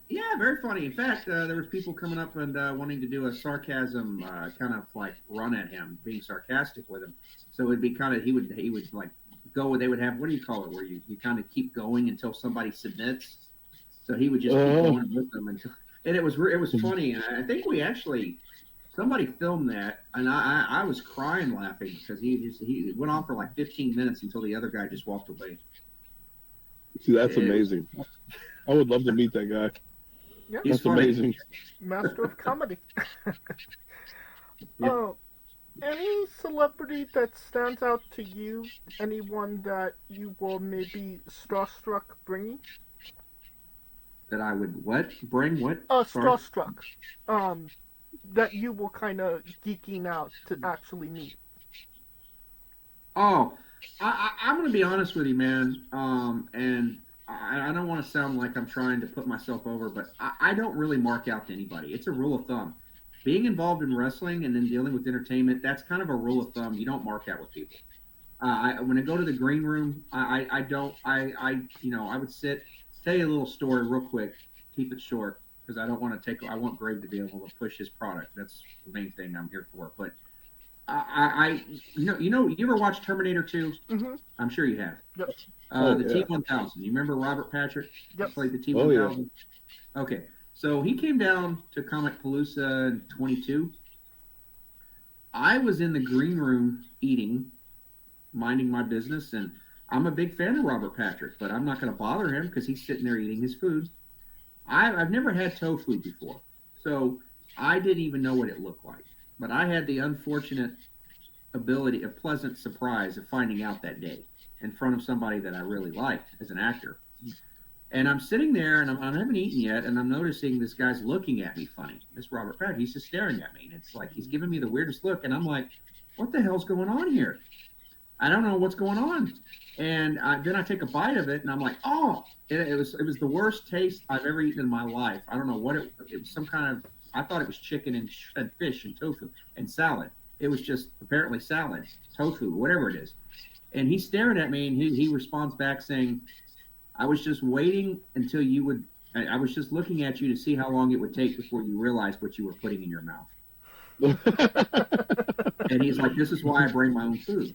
Yeah, very funny. In fact, there was people coming up and wanting to do a sarcasm kind of like run at him, being sarcastic with him. So it'd be kind of he would like go. They would have, what do you call it, where you kind of keep going until somebody submits. So he would just keep going with them until, and it was funny. And I think we actually somebody filmed that, and I was crying laughing because he went on for like 15 minutes until the other guy just walked away. See, that's amazing. I would love to meet that guy. Yeah. That's amazing. Master of comedy. Yep. Any celebrity that stands out to you? Anyone that you will maybe starstruck bringing? That I would bring what? Sorry? Starstruck. That you will kind of geeking out to actually meet. Oh, I'm going to be honest with you, man. And I don't want to sound like I'm trying to put myself over, but I don't really mark out to anybody. It's a rule of thumb. Being involved in wrestling and then dealing with entertainment, that's kind of a rule of thumb. You don't mark out with people. When I go to the green room, I would sit, tell you a little story real quick, keep it short, because I want Greg to be able to push his product. That's the main thing I'm here for. But you ever watch Terminator 2? Mm-hmm. I'm sure you have. Yep. The T-1000. You remember Robert Patrick? Yep. He played the T-1000? Yeah. Okay. So he came down to Comic Palooza in 22. I was in the green room eating, minding my business, and I'm a big fan of Robert Patrick, but I'm not going to bother him because he's sitting there eating his food. I've never had tofu before, so I didn't even know what it looked like. But I had the unfortunate ability, a pleasant surprise of finding out that day in front of somebody that I really liked as an actor. And I'm sitting there, and I haven't eaten yet, and I'm noticing this guy's looking at me funny. This Robert Patrick, he's just staring at me, and it's like he's giving me the weirdest look, and I'm like, what the hell's going on here? I don't know what's going on. And then I take a bite of it, and I'm like, oh, it was the worst taste I've ever eaten in my life. I don't know what it was. Some kind of, I thought it was chicken and fish and tofu and salad. It was just apparently salad, tofu, whatever it is. And he's staring at me, and he responds back saying, I was just waiting until you would, I was just looking at you to see how long it would take before you realized what you were putting in your mouth. And he's like, this is why I bring my own food.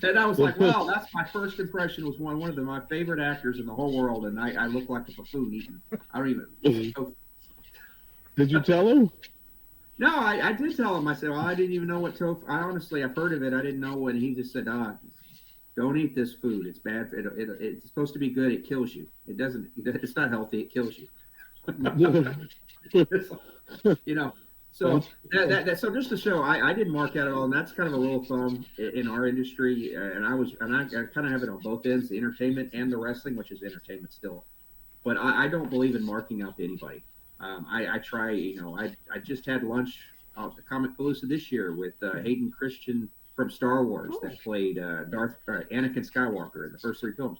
And I was like, wow, that's my first impression, was one of my favorite actors in the whole world, and I look like a buffoon eating. I don't even. Did you tell him? No, I did tell him. I said, well, I didn't even know what tofu. I've heard of it. I didn't know. And he just said, don't eat this food. It's bad. It's supposed to be good. It kills you. It doesn't. It's not healthy. It kills you. So so just to show, I didn't mark out at all, and that's kind of a rule of thumb in our industry. And I kind of have it on both ends, the entertainment and the wrestling, which is entertainment still. But I don't believe in marking out to anybody. I try. I just had lunch at the Comic Palooza this year with Hayden Christensen from Star Wars that played Anakin Skywalker in the first 3 films.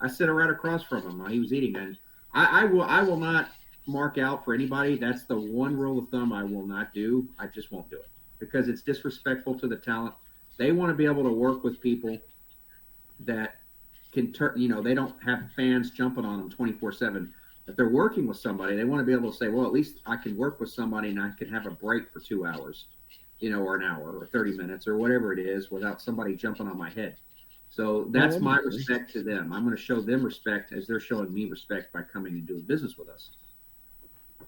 I sat right across from him while he was eating, and I will not mark out for anybody. That's the one rule of thumb I will not do. I just won't do it because it's disrespectful to the talent. They want to be able to work with people that can turn. They don't have fans jumping on them 24/7. If they're working with somebody, they want to be able to say, well, at least I can work with somebody and I can have a break for 2 hours. Or an hour or 30 minutes or whatever it is without somebody jumping on my head. So that's my respect to them. I'm going to show them respect as they're showing me respect by coming and doing business with us.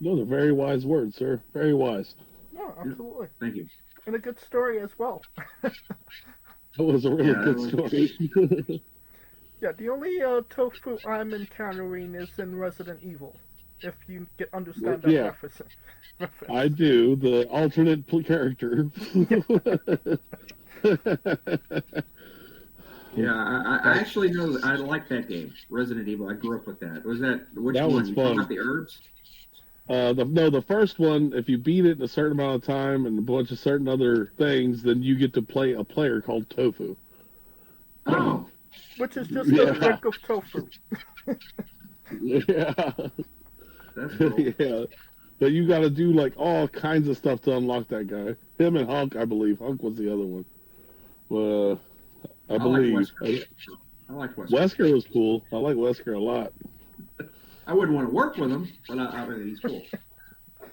Those are very wise words, sir. Very wise. Yeah, absolutely. Thank you. And a good story as well. That was a really good story. Yeah, the only tofu I'm encountering is in Resident Evil. If you understand that reference. I do, the alternate character. Yeah, I actually know. I like that game, Resident Evil. I grew up with that. Was that which that one? was You fun. talking about the herbs? The first one. If you beat it in a certain amount of time and a bunch of certain other things, then you get to play a player called Tofu. Oh, which is just a brick of tofu. Yeah. That's cool. Yeah. But you got to do like all kinds of stuff to unlock that guy. Him and Hunk, I believe. Hunk was the other one. I believe. I like Wesker. Wesker was cool. I like Wesker a lot. I wouldn't want to work with him, but I mean, he's cool.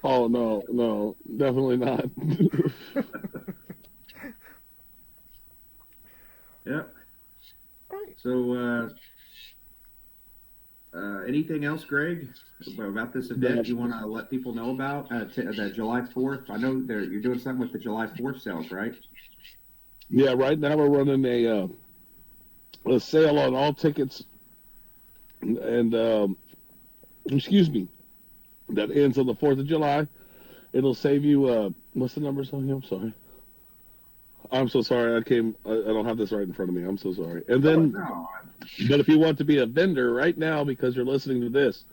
Oh, no, definitely not. Yeah. So, anything else, Greg, about this event you want to let people know about? That July 4th? I know you're doing something with the July 4th sales, right? Yeah, right now we're running a sale on all tickets, and excuse me, that ends on the 4th of July. It'll save you. What's the numbers on here? I'm sorry. I'm so sorry. I don't have this right in front of me. I'm so sorry. And then, but if you want to be a vendor right now, because you're listening to this,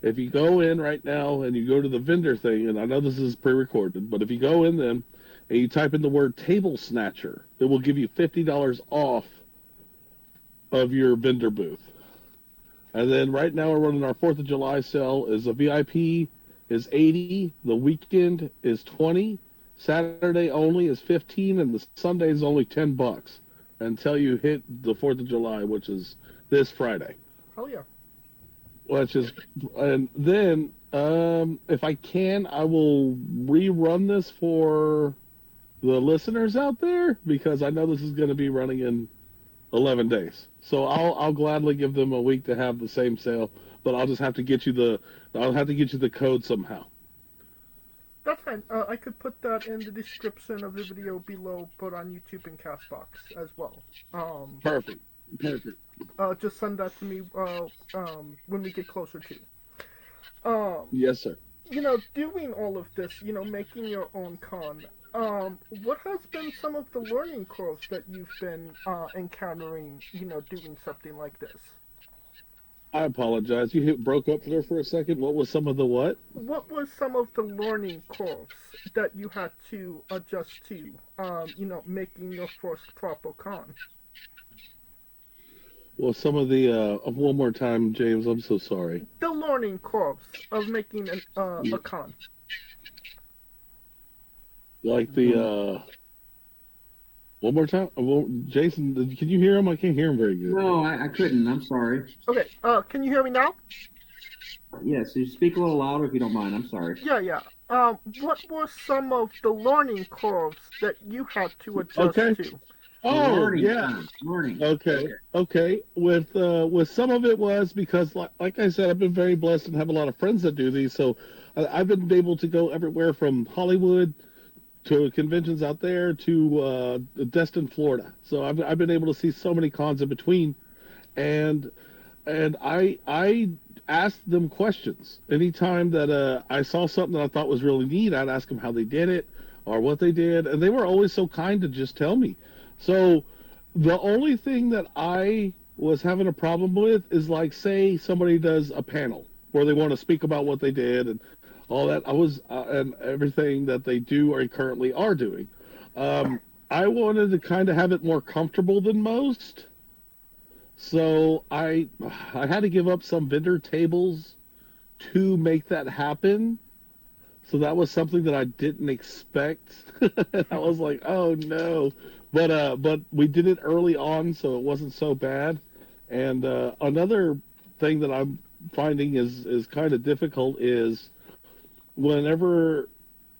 if you go in right now and you go to the vendor thing, and I know this is pre-recorded, but if you go in then and you type in the word table snatcher, it will give you $50 off of your vendor booth. And then right now we're running our 4th of July sale. Is a VIP is $80, the weekend is $20, Saturday only is $15, and the Sunday is only $10 until you hit the 4th of July, which is this Friday. Oh yeah. And then if I can, I will rerun this for the listeners out there, because I know this is going to be running in 11 days. So I'll gladly give them a week to have the same sale, but I'll just have to get you the code somehow. That's fine. I could put that in the description of the video below, but on YouTube and Castbox as well. Perfect. Just send that to me when we get closer to. Yes, sir. Doing all of this, making your own con. What has been some of the learning curves that you've been encountering, doing something like this? I apologize. You broke up there for a second. What was some of the what? What was some of the learning curves that you had to adjust to, making your first proper con? Well, some of the, one more time, James, I'm so sorry. The learning curves of making a con. Like the, one more time? Jason, can you hear him? I can't hear him very good. No, I couldn't. I'm sorry. Okay, can you hear me now? Yes, you speak a little louder if you don't mind. I'm sorry. Yeah. What were some of the learning curves that you had to adjust to? Oh, learning, yeah. Learning. Okay. With some of it was because, like I said, I've been very blessed and have a lot of friends that do these. So I've been able to go everywhere from Hollywood to conventions out there to Destin, Florida. So I've been able to see so many cons in between, and I asked them questions anytime that I saw something that I thought was really neat. I'd ask them how they did it or what they did, and they were always so kind to just tell me. So the only thing that I was having a problem with is, like, say somebody does a panel where they want to speak about what they did and all that. And everything that they do or currently are doing. I wanted to kind of have it more comfortable than most. So I had to give up some vendor tables to make that happen. So that was something that I didn't expect. I was like, oh no. But we did it early on, so it wasn't so bad. And another thing that I'm finding is kind of difficult is whenever,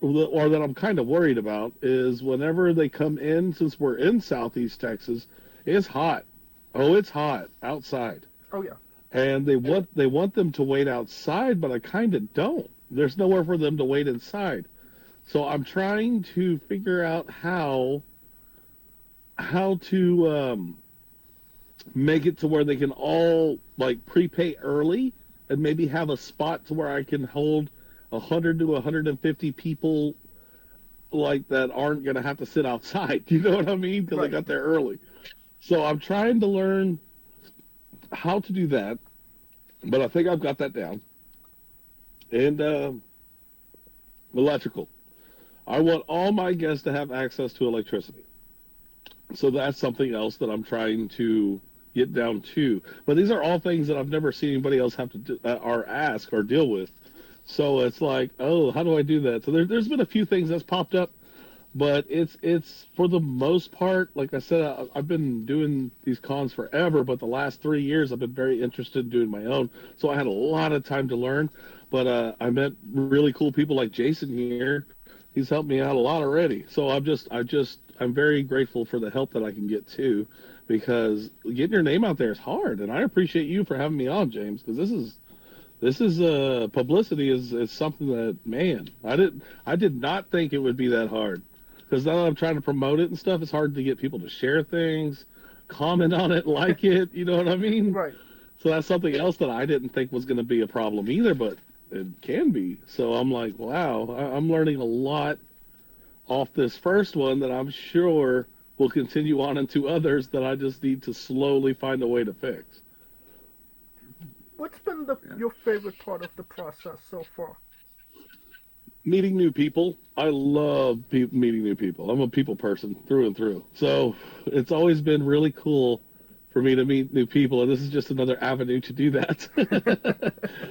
or that I'm kind of worried about, is whenever they come in, since we're in Southeast Texas, it's hot. Oh, it's hot outside. Oh, yeah. And they want them to wait outside, but I kind of don't. There's nowhere for them to wait inside. So I'm trying to figure out how to make it to where they can all, like, prepay early and maybe have a spot to where I can hold 100 to 150 people, like, that aren't going to have to sit outside. You know what I mean? Because I got there early. So I'm trying to learn how to do that, but I think I've got that down. And electrical. I want all my guests to have access to electricity. So that's something else that I'm trying to get down to. But these are all things that I've never seen anybody else have to do, or ask or deal with. So it's like, oh, how do I do that? So there's been a few things that's popped up, but it's for the most part, like I said, I've been doing these cons forever, but the last 3 years I've been very interested in doing my own. So I had a lot of time to learn, but I met really cool people like Jason here. He's helped me out a lot already. So I'm very grateful for the help that I can get too, because getting your name out there is hard. And I appreciate you for having me on, James, because this is publicity is something that, man, I did not think it would be that hard. Because now that I'm trying to promote it and stuff, it's hard to get people to share things, comment on it, like it, you know what I mean? Right. So that's something else that I didn't think was going to be a problem either, but it can be. So I'm like, wow, I'm learning a lot off this first one that I'm sure will continue on into others that I just need to slowly find a way to fix. What's been your favorite part of the process so far? Meeting new people. I love meeting new people. I'm a people person through and through. So it's always been really cool for me to meet new people, and this is just another avenue to do that.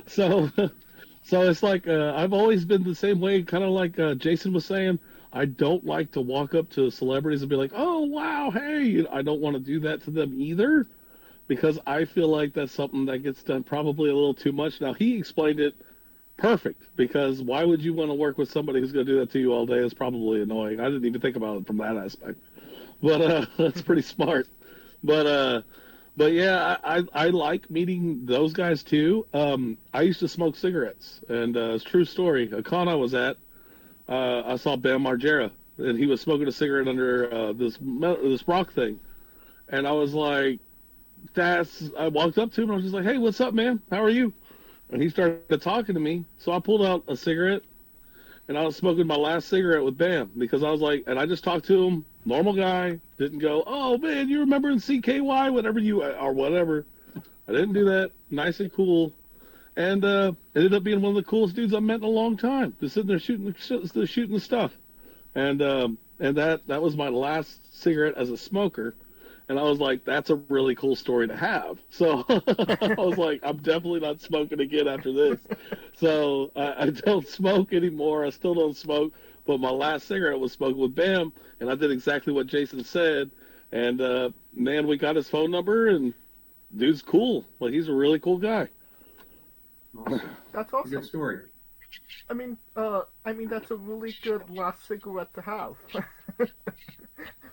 So it's like I've always been the same way, kind of like Jason was saying. I don't like to walk up to celebrities and be like, oh, wow, hey. I don't want to do that to them either, because I feel like that's something that gets done probably a little too much. Now, he explained it perfect, because why would you want to work with somebody who's going to do that to you all day? Is probably annoying. I didn't even think about it from that aspect, but that's pretty smart. But yeah, I like meeting those guys too. I used to smoke cigarettes, and it's a true story. A con I was at, I saw Bam Margera, and he was smoking a cigarette under this rock thing, and I was like, I walked up to him and I was just like, hey, what's up, man? How are you? And he started talking to me. So I pulled out a cigarette, and I was smoking my last cigarette with Bam, because I was like, and I just talked to him, normal guy, didn't go, oh man, you remember in CKY, or whatever. I didn't do that. Nice and cool. And ended up being one of the coolest dudes I've met in a long time. Just sitting there shooting the stuff. And that was my last cigarette as a smoker. And I was like, that's a really cool story to have. So I was like, I'm definitely not smoking again after this. So I don't smoke anymore. I still don't smoke. But my last cigarette was smoked with Bam, and I did exactly what Jason said. And, man, we got his phone number, and dude's cool. Like, he's a really cool guy. Awesome. That's awesome. Good story. I mean, that's a really good last cigarette to have.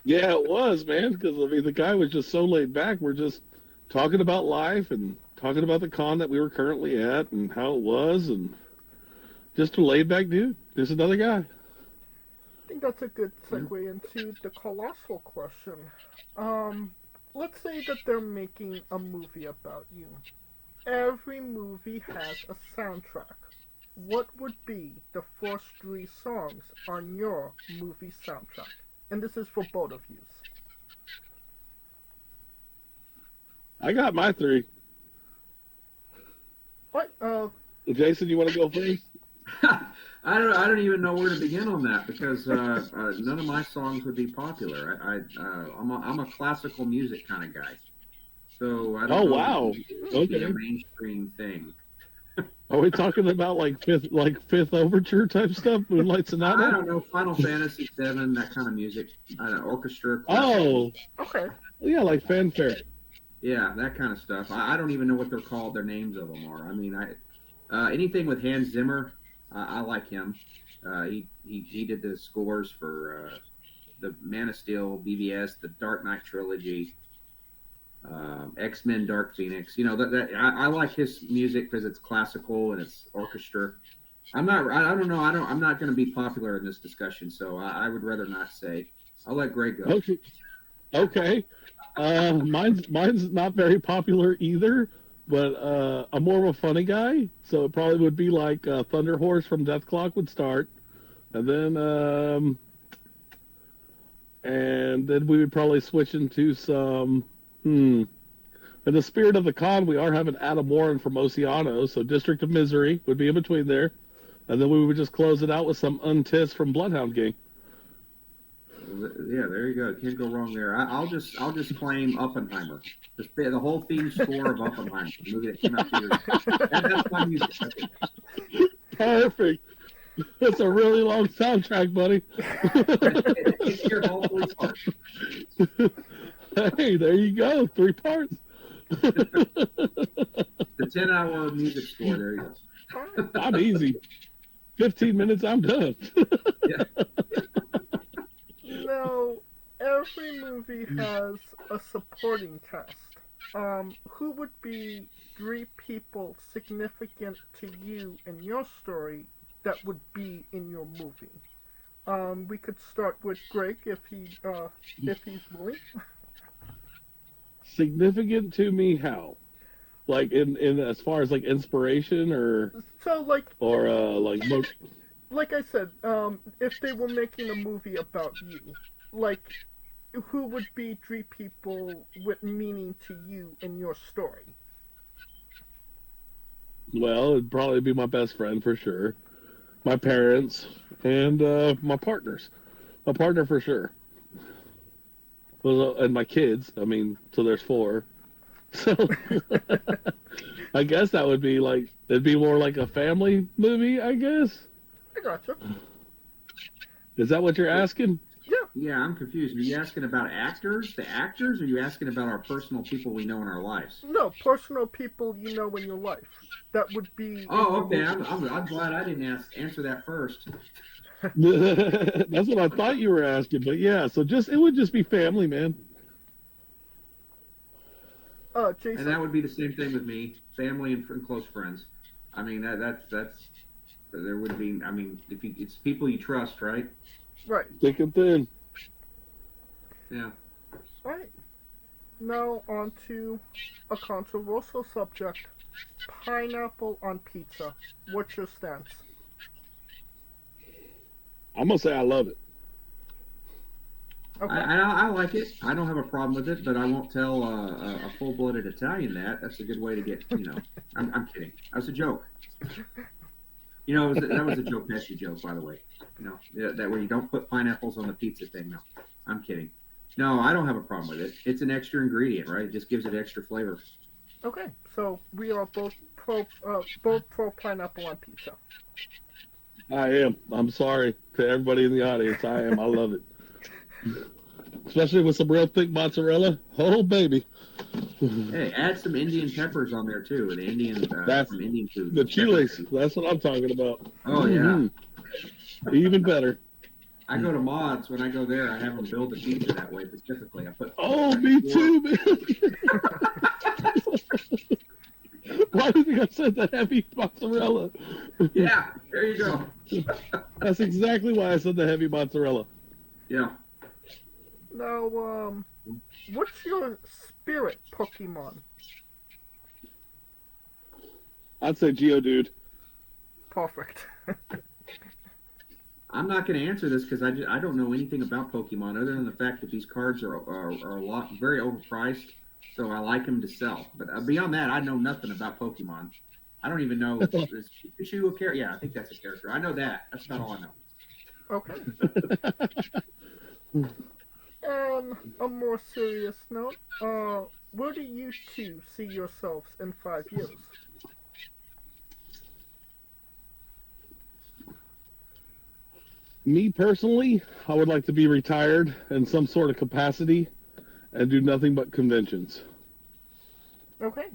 Yeah, it was, man, because, I mean, the guy was just so laid back. We're just talking about life and talking about the con that we were currently at and how it was, and just a laid back dude. Just another guy. I think that's a good segue into the colossal question. Let's say that they're making a movie about you. Every movie has a soundtrack. What would be the first 3 songs on your movie soundtrack? And this is for both of you. I got my 3. What? Jason, you want to go first? I don't even know where to begin on that, because none of my songs would be popular. I'm a classical music kind of guy, so I don't know wow, okay, a mainstream thing. Are we talking about like fifth overture type stuff, Moonlight Sonata? I don't know, Final Fantasy VII, that kind of music. I don't know, orchestra. Oh, okay. Yeah, like fanfare. Yeah, that kind of stuff. I don't even know what they're called. Their names of them are. I mean, anything with Hans Zimmer, I like him. He did the scores for the Man of Steel, BVS, the Dark Knight trilogy, X-Men, Dark Phoenix. You know, I like his music because it's classical and it's orchestra. I don't know. I'm not going to be popular in this discussion, so I would rather not say. I'll let Greg go. Okay. Mine's not very popular either, but I'm more of a funny guy, so it probably would be like Thunder Horse from Death Clock would start, and then we would probably switch into some. In the spirit of the con, we are having Adam Warren from Oceano, so District of Misery would be in between there, and then we would just close it out with some Untiss from Bloodhound Gang. Yeah, there you go. Can't go wrong there. I'll just claim Oppenheimer. The whole theme score of Oppenheimer. The movie that came out 2 years ago. That's my music. Perfect. That's a really long soundtrack, buddy. It's your whole 3 parts. Hey, there you go. 3 parts. The 10-hour music score. There you go. I'm easy. 15 minutes, I'm done. Now, every movie has a supporting cast. Who would be 3 people significant to you in your story that would be in your movie? We could start with Greg if he's willing. Significant to me, how? Like in as far as like inspiration or So like I said, if they were making a movie about you, like who would be 3 people with meaning to you in your story? Well, it'd probably be my best friend for sure, my parents, and my partners. My partner for sure. Well, and my kids. I mean, so there's 4. So I guess that would be like, it'd be more like a family movie, I guess. I gotcha. Is that what you're asking? Yeah, I'm confused. Are you asking about actors, the actors, or are you asking about our personal people we know in our lives? No, personal people you know in your life. That would be. Oh, okay. I'm glad I didn't answer that first. That's what I thought you were asking, but yeah. So it would just be family, man. Jason. And that would be the same thing with me, family and close friends. I mean, that's there would be. I mean, it's people you trust, right? Right. Thick and thin. Yeah. Right. Now on to a controversial subject: pineapple on pizza. What's your stance? I'm gonna say I love it. Okay. I like it. I don't have a problem with it, but I won't tell a full-blooded Italian that. That's a good way to get, I'm kidding. That was a joke. That was a Joe Pesci joke, by the way. That where you don't put pineapples on the pizza thing. No, I'm kidding. No, I don't have a problem with it. It's an extra ingredient, right? It just gives it extra flavor. Okay, so we are both pro pineapple on pizza. I am. I'm sorry to everybody in the audience. I am. I love it. Especially with some real thick mozzarella. Oh, baby. Hey, add some Indian peppers on there, too. The Indian, some Indian food. The chiles. That's what I'm talking about. Oh, yeah. Even better. I go to Mods. When I go there, I have them build the pizza that way specifically. I put. Oh, me too, man. Why do you think I said the heavy mozzarella? Yeah, there you go. That's exactly why I said the heavy mozzarella. Yeah. Now, what's your spirit Pokemon? I'd say Geodude. Perfect. I'm not going to answer this because I don't know anything about Pokemon other than the fact that these cards are a lot very overpriced. So I like them to sell. But beyond that, I know nothing about Pokemon. I don't even know. Is Pikachu a character? Yeah, I think that's a character. I know that. That's about all I know. Okay. On a more serious note, where do you 2 see yourselves in 5 years? Me personally, I would like to be retired in some sort of capacity and do nothing but conventions. Okay.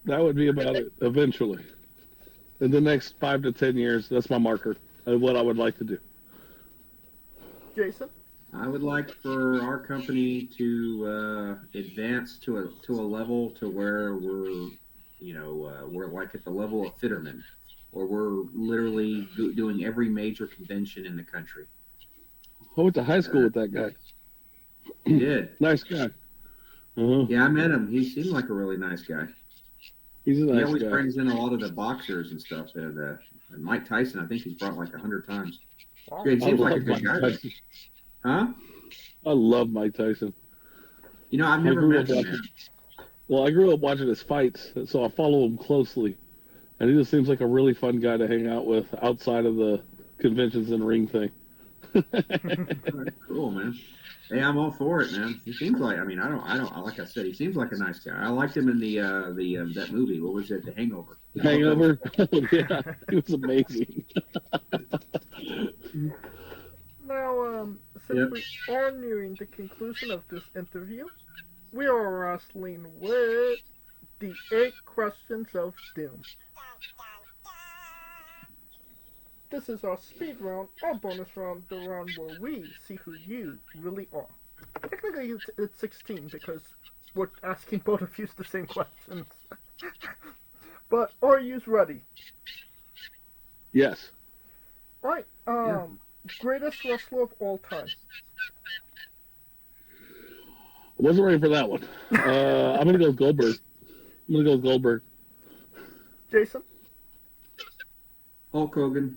That would be about it, eventually. In the next 5 to 10 years, that's my marker of what I would like to do. Jason? I would like for our company to advance to a level to where we're like at the level of Fitterman, where we're literally doing every major convention in the country. I went to high school with that guy. You did? Nice guy. Uh-huh. Yeah, I met him. He seemed like a really nice guy. He's a nice guy. He always brings in a lot of the boxers and stuff. And Mike Tyson, I think he's brought like 100 times. Wow. He seems like a good guy. Huh? I love Mike Tyson. I've never met him. Well, I grew up watching his fights, so I follow him closely. And he just seems like a really fun guy to hang out with outside of the conventions and ring thing. Cool, man. Hey, I'm all for it, man. He seems like, I don't, like I said, he seems like a nice guy. I liked him in that movie. What was it? The Hangover. Hangover? Yeah, he was amazing. Now, since we are nearing the conclusion of this interview, we are wrestling with the 8 questions of doom. This is our speed round, our bonus round, the round where we see who you really are. Technically, it's 16 because we're asking both of you the same questions. But are you ready? Yes. Right. Greatest wrestler of all time. I wasn't ready for that one. I'm going to go with Goldberg. Jason? Hulk Hogan.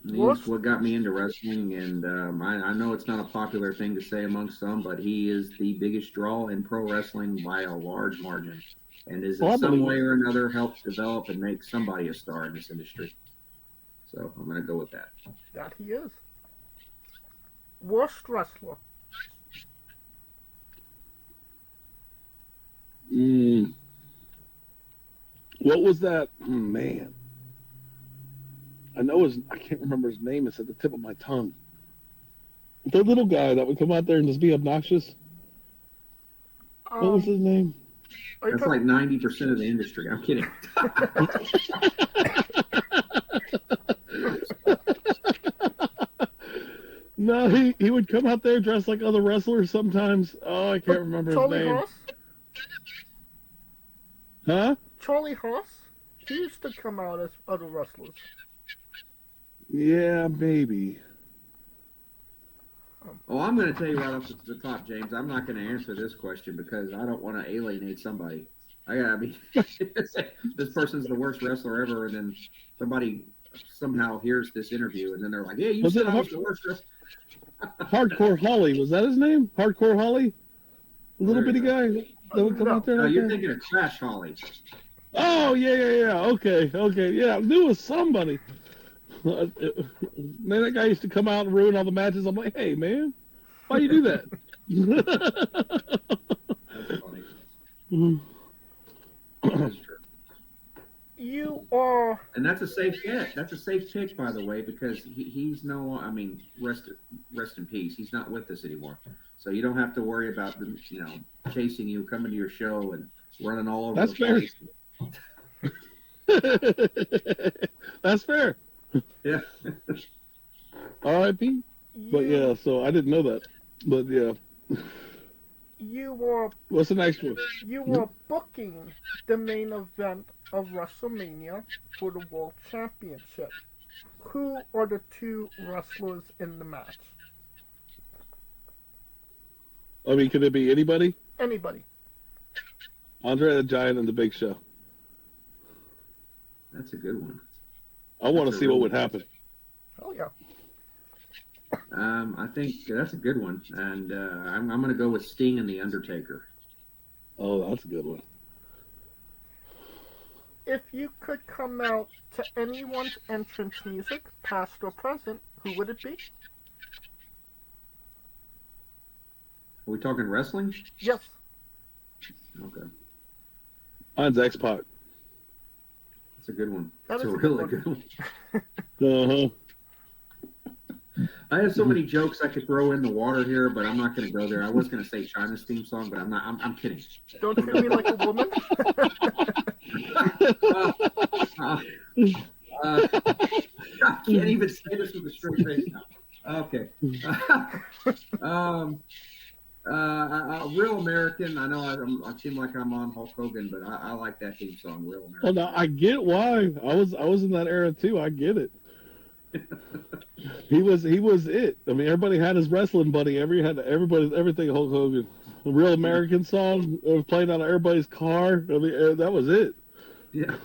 He's what got me into wrestling, and I know it's not a popular thing to say among some, but he is the biggest draw in pro wrestling by a large margin, and is in some way or another helped develop and make somebody a star in this industry. So I'm going to go with that. That he is. Worst wrestler. What was that? Man. I can't remember his name. It's at the tip of my tongue. The little guy that would come out there and just be obnoxious. What was his name? That's like 90% of the industry. I'm kidding. No, he would come out there dressed like other wrestlers sometimes. Oh, I can't remember his name. Haas? Huh? Charlie Haas? He used to come out as other wrestlers. Yeah, maybe. Oh, I'm going to tell you right off the top, James. I'm not going to answer this question because I don't want to alienate somebody. This person's the worst wrestler ever, and then somebody somehow hears this interview, and then they're like, "Yeah, you said I was the worst wrestler." Hardcore Holly, was that his name? Hardcore Holly, the little bitty guy that would come out there. No, like you're that? thinking of Crash Holly. Oh yeah. Okay, yeah. I knew it was somebody. Man, that guy used to come out and ruin all the matches. I'm like, hey man, why you do that? That's funny. That's true. You are, and that's a safe get. That's a safe pick, by the way, because he's no. I mean, rest in peace. He's not with us anymore, so you don't have to worry about them, chasing you, coming to your show, and running all over. That's fair. That's fair. Yeah. R.I.P. But yeah, so I didn't know that. But yeah. You were. What's the next one? You were booking the main event of WrestleMania for the World Championship. Who are the 2 wrestlers in the match? I mean, could it be anybody? Anybody. Andre the Giant and the Big Show. That's a good one. I want to see what would happen. Oh yeah. I think that's a good one, and I'm going to go with Sting and the Undertaker. Oh, that's a good one. If you could come out to anyone's entrance music, past or present, who would it be? Are we talking wrestling? Yes. Okay. Mine's X-Pac. That's a good one. That That's a is a really good good one. Uh-huh. I have so many jokes I could throw in the water here, but I'm not going to go there. I was going to say China's theme song, but I'm not. I'm kidding. Don't treat me like a woman. I can't even say this with a straight face now. Okay. Real American. I know I seem like I'm on Hulk Hogan, but I like that theme song, Real American. Well, now I get why. I was in that era too. I get it. He was it. I mean, everybody had his wrestling buddy. Everything Hulk Hogan. The Real American song was playing out of everybody's car. I mean, that was it. Yeah.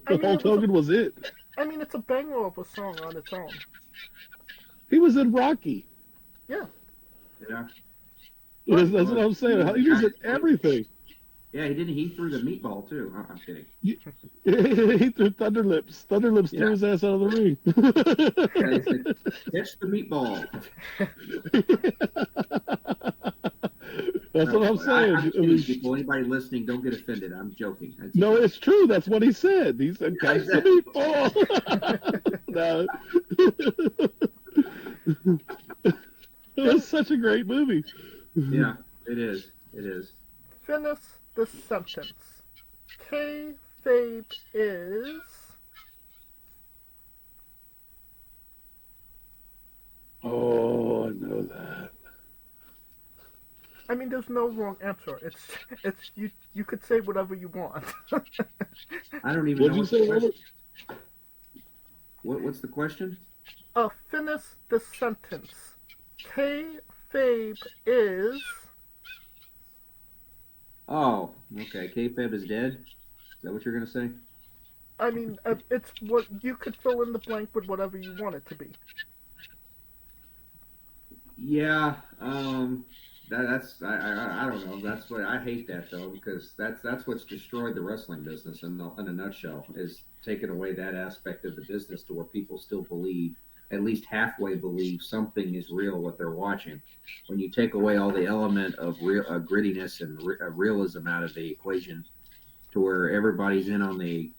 Hulk Hogan was it. I mean, it's a banger of a song on its own. He was in Rocky. Yeah. Yeah. That's what I'm saying. He was in everything. Yeah, he threw the meatball too. I'm kidding. He threw Thunderlips. Thunderlips threw his ass out of the ring. Yeah, he said, catch the meatball. That's what I'm saying. I'm kidding, people. Anybody listening, don't get offended. I'm joking. No, it's true. That's what he said. He said, catch the meatball. No. It was such a great movie. Yeah, it is. It is. Finish the sentence. Kayfabe is. Oh, I know that. I mean, there's no wrong answer. It's you could say whatever you want. I don't even know What'd you say, Robert? What's the question? Finish the sentence. Kayfabe is. Oh, okay. Kayfabe is dead? Is that what you're going to say? I mean, it's what you could fill in the blank with whatever you want it to be. Yeah, that's I don't know. That's what I hate that though, because that's what's destroyed the wrestling business in a nutshell, is taking away that aspect of the business to where people still believe, at least halfway believe, something is real what they're watching. When you take away all the element of grittiness and realism out of the equation, to where everybody's in on the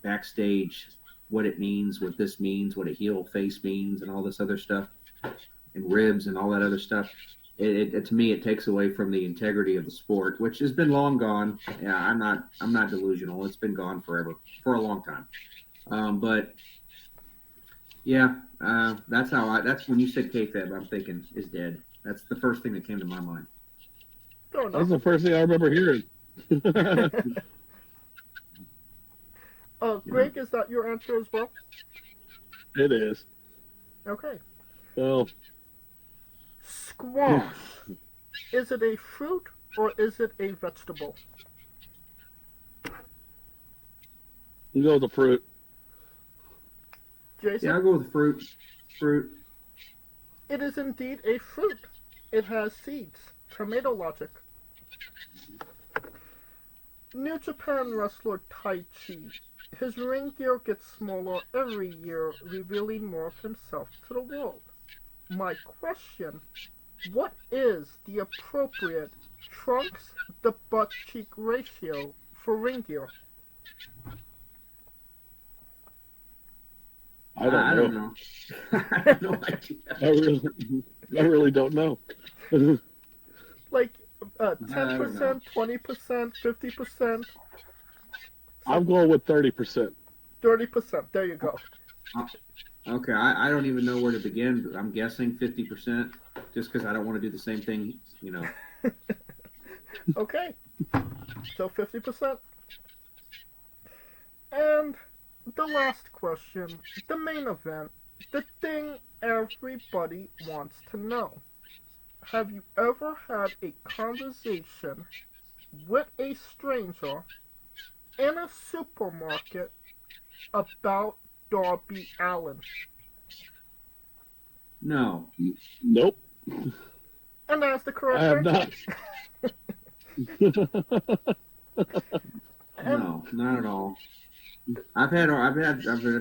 backstage, what it means, what this means, what a heel face means, and all this other stuff, and ribs and all that other stuff. It to me, it takes away from the integrity of the sport, which has been long gone. Yeah, I'm not delusional. It's been gone forever, for a long time. But yeah, that's when you said kayfabe, I'm thinking is dead. That's the first thing that came to my mind. That's the first thing I remember hearing. Greg, is that your answer as well? It is. Okay. Well, squash. Is it a fruit or is it a vegetable? You go with the fruit. Jason? Yeah, I'll go with fruit. Fruit. It is indeed a fruit. It has seeds. Tomato logic. New Japan wrestler Tai Chi. His ring gear gets smaller every year, revealing more of himself to the world. My question, what is the appropriate trunks to butt cheek ratio for ring gear? I don't know. I have no idea. I really don't know. Like 10%, 20%, 50%? I'm going with 30%. 30%, there you go. Okay, I don't even know where to begin. I'm guessing 50%, just because I don't want to do the same thing, you know. Okay, so 50%. And the last question, the main event, the thing everybody wants to know. Have you ever had a conversation with a stranger in a supermarket about Darby Allin? No. Nope. And that's the correct I have answer. not. No, not at all. I've had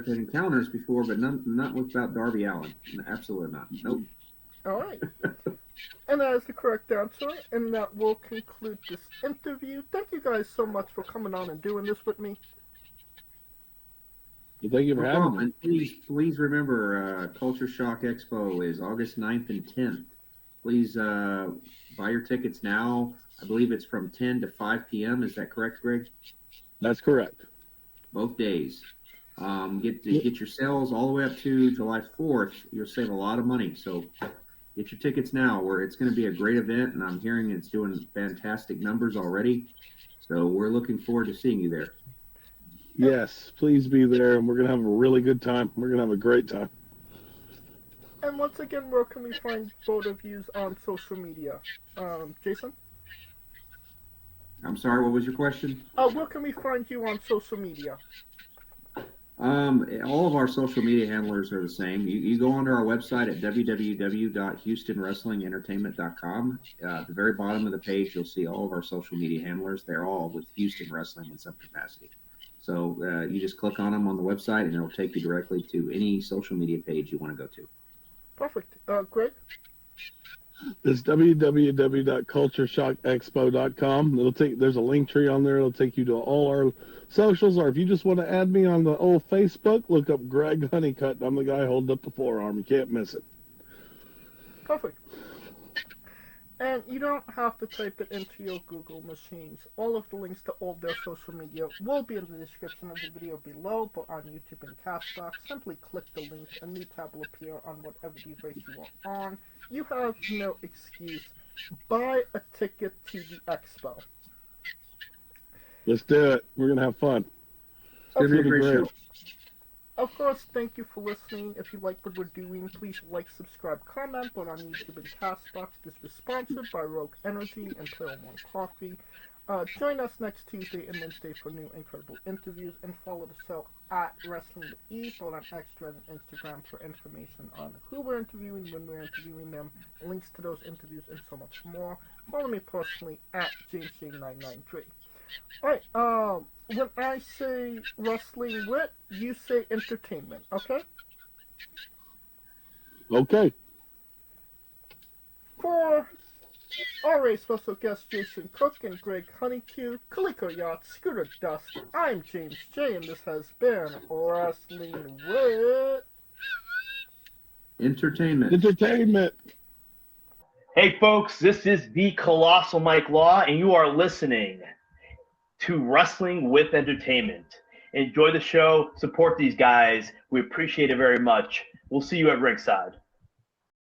encounters before, but not without Darby Allin. Absolutely not. Nope. All right. And that is the correct answer, and that will conclude this interview. Thank you guys so much for coming on and doing this with me. Thank you for having me. And please remember, Culture Shock Expo is August 9th and 10th. Please buy your tickets now. I believe it's from 10 to 5 p.m. Is that correct, Greg? That's correct. Both days. Get your sales all the way up to July 4th. You'll save a lot of money. So get your tickets now, where it's going to be a great event, and I'm hearing it's doing fantastic numbers already. So we're looking forward to seeing you there. Yes, please be there, and we're going to have a really good time. We're going to have a great time. And once again, where can we find both of you on social media? Jason? I'm sorry, what was your question? Where can we find you on social media? All of our social media handlers are the same. You go onto our website at www.houstonwrestlingentertainment.com. At the very bottom of the page, you'll see all of our social media handlers. They're all with Houston Wrestling in some capacity. So you just click on them on the website, and it'll take you directly to any social media page you want to go to. Perfect. Greg? It's www.cultureshockexpo.com. There's a link tree on there. It'll take you to all our socials, or if you just want to add me on the old Facebook, look up Greg Honeycutt. I'm the guy holding up the forearm. You can't miss it. Perfect. And you don't have to type it into your Google machines. All of the links to all their social media will be in the description of the video below, but on YouTube and Castbox, simply click the link. A new tab will appear on whatever device you are on. You have no excuse. Buy a ticket to the expo. Let's do it. We're going to have fun. It's going to be great. Of course, thank you for listening. If you like what we're doing, please like, subscribe, comment. But on YouTube and Castbox, this was sponsored by Rogue Energy and Play on One Coffee. Join us next Tuesday and Wednesday for new incredible interviews, and follow the show at WRESTLINGWITHE, both on X, Thread, and Instagram for information on who we're interviewing, when we're interviewing them, links to those interviews, and so much more. Follow me personally at JamesJ993. Alright, when I say wrestling wit, you say entertainment, okay? Okay. For our special guests Jason Cook and Greg Honeycu, Calico Yacht, Scooter Dust, I'm James J, and this has been Wrestling Wit. Entertainment. Hey folks, this is the Colossal Mike Law, and you are listening to Wrestling with Entertainment. Enjoy the show, support these guys. We appreciate it very much. We'll see you at ringside.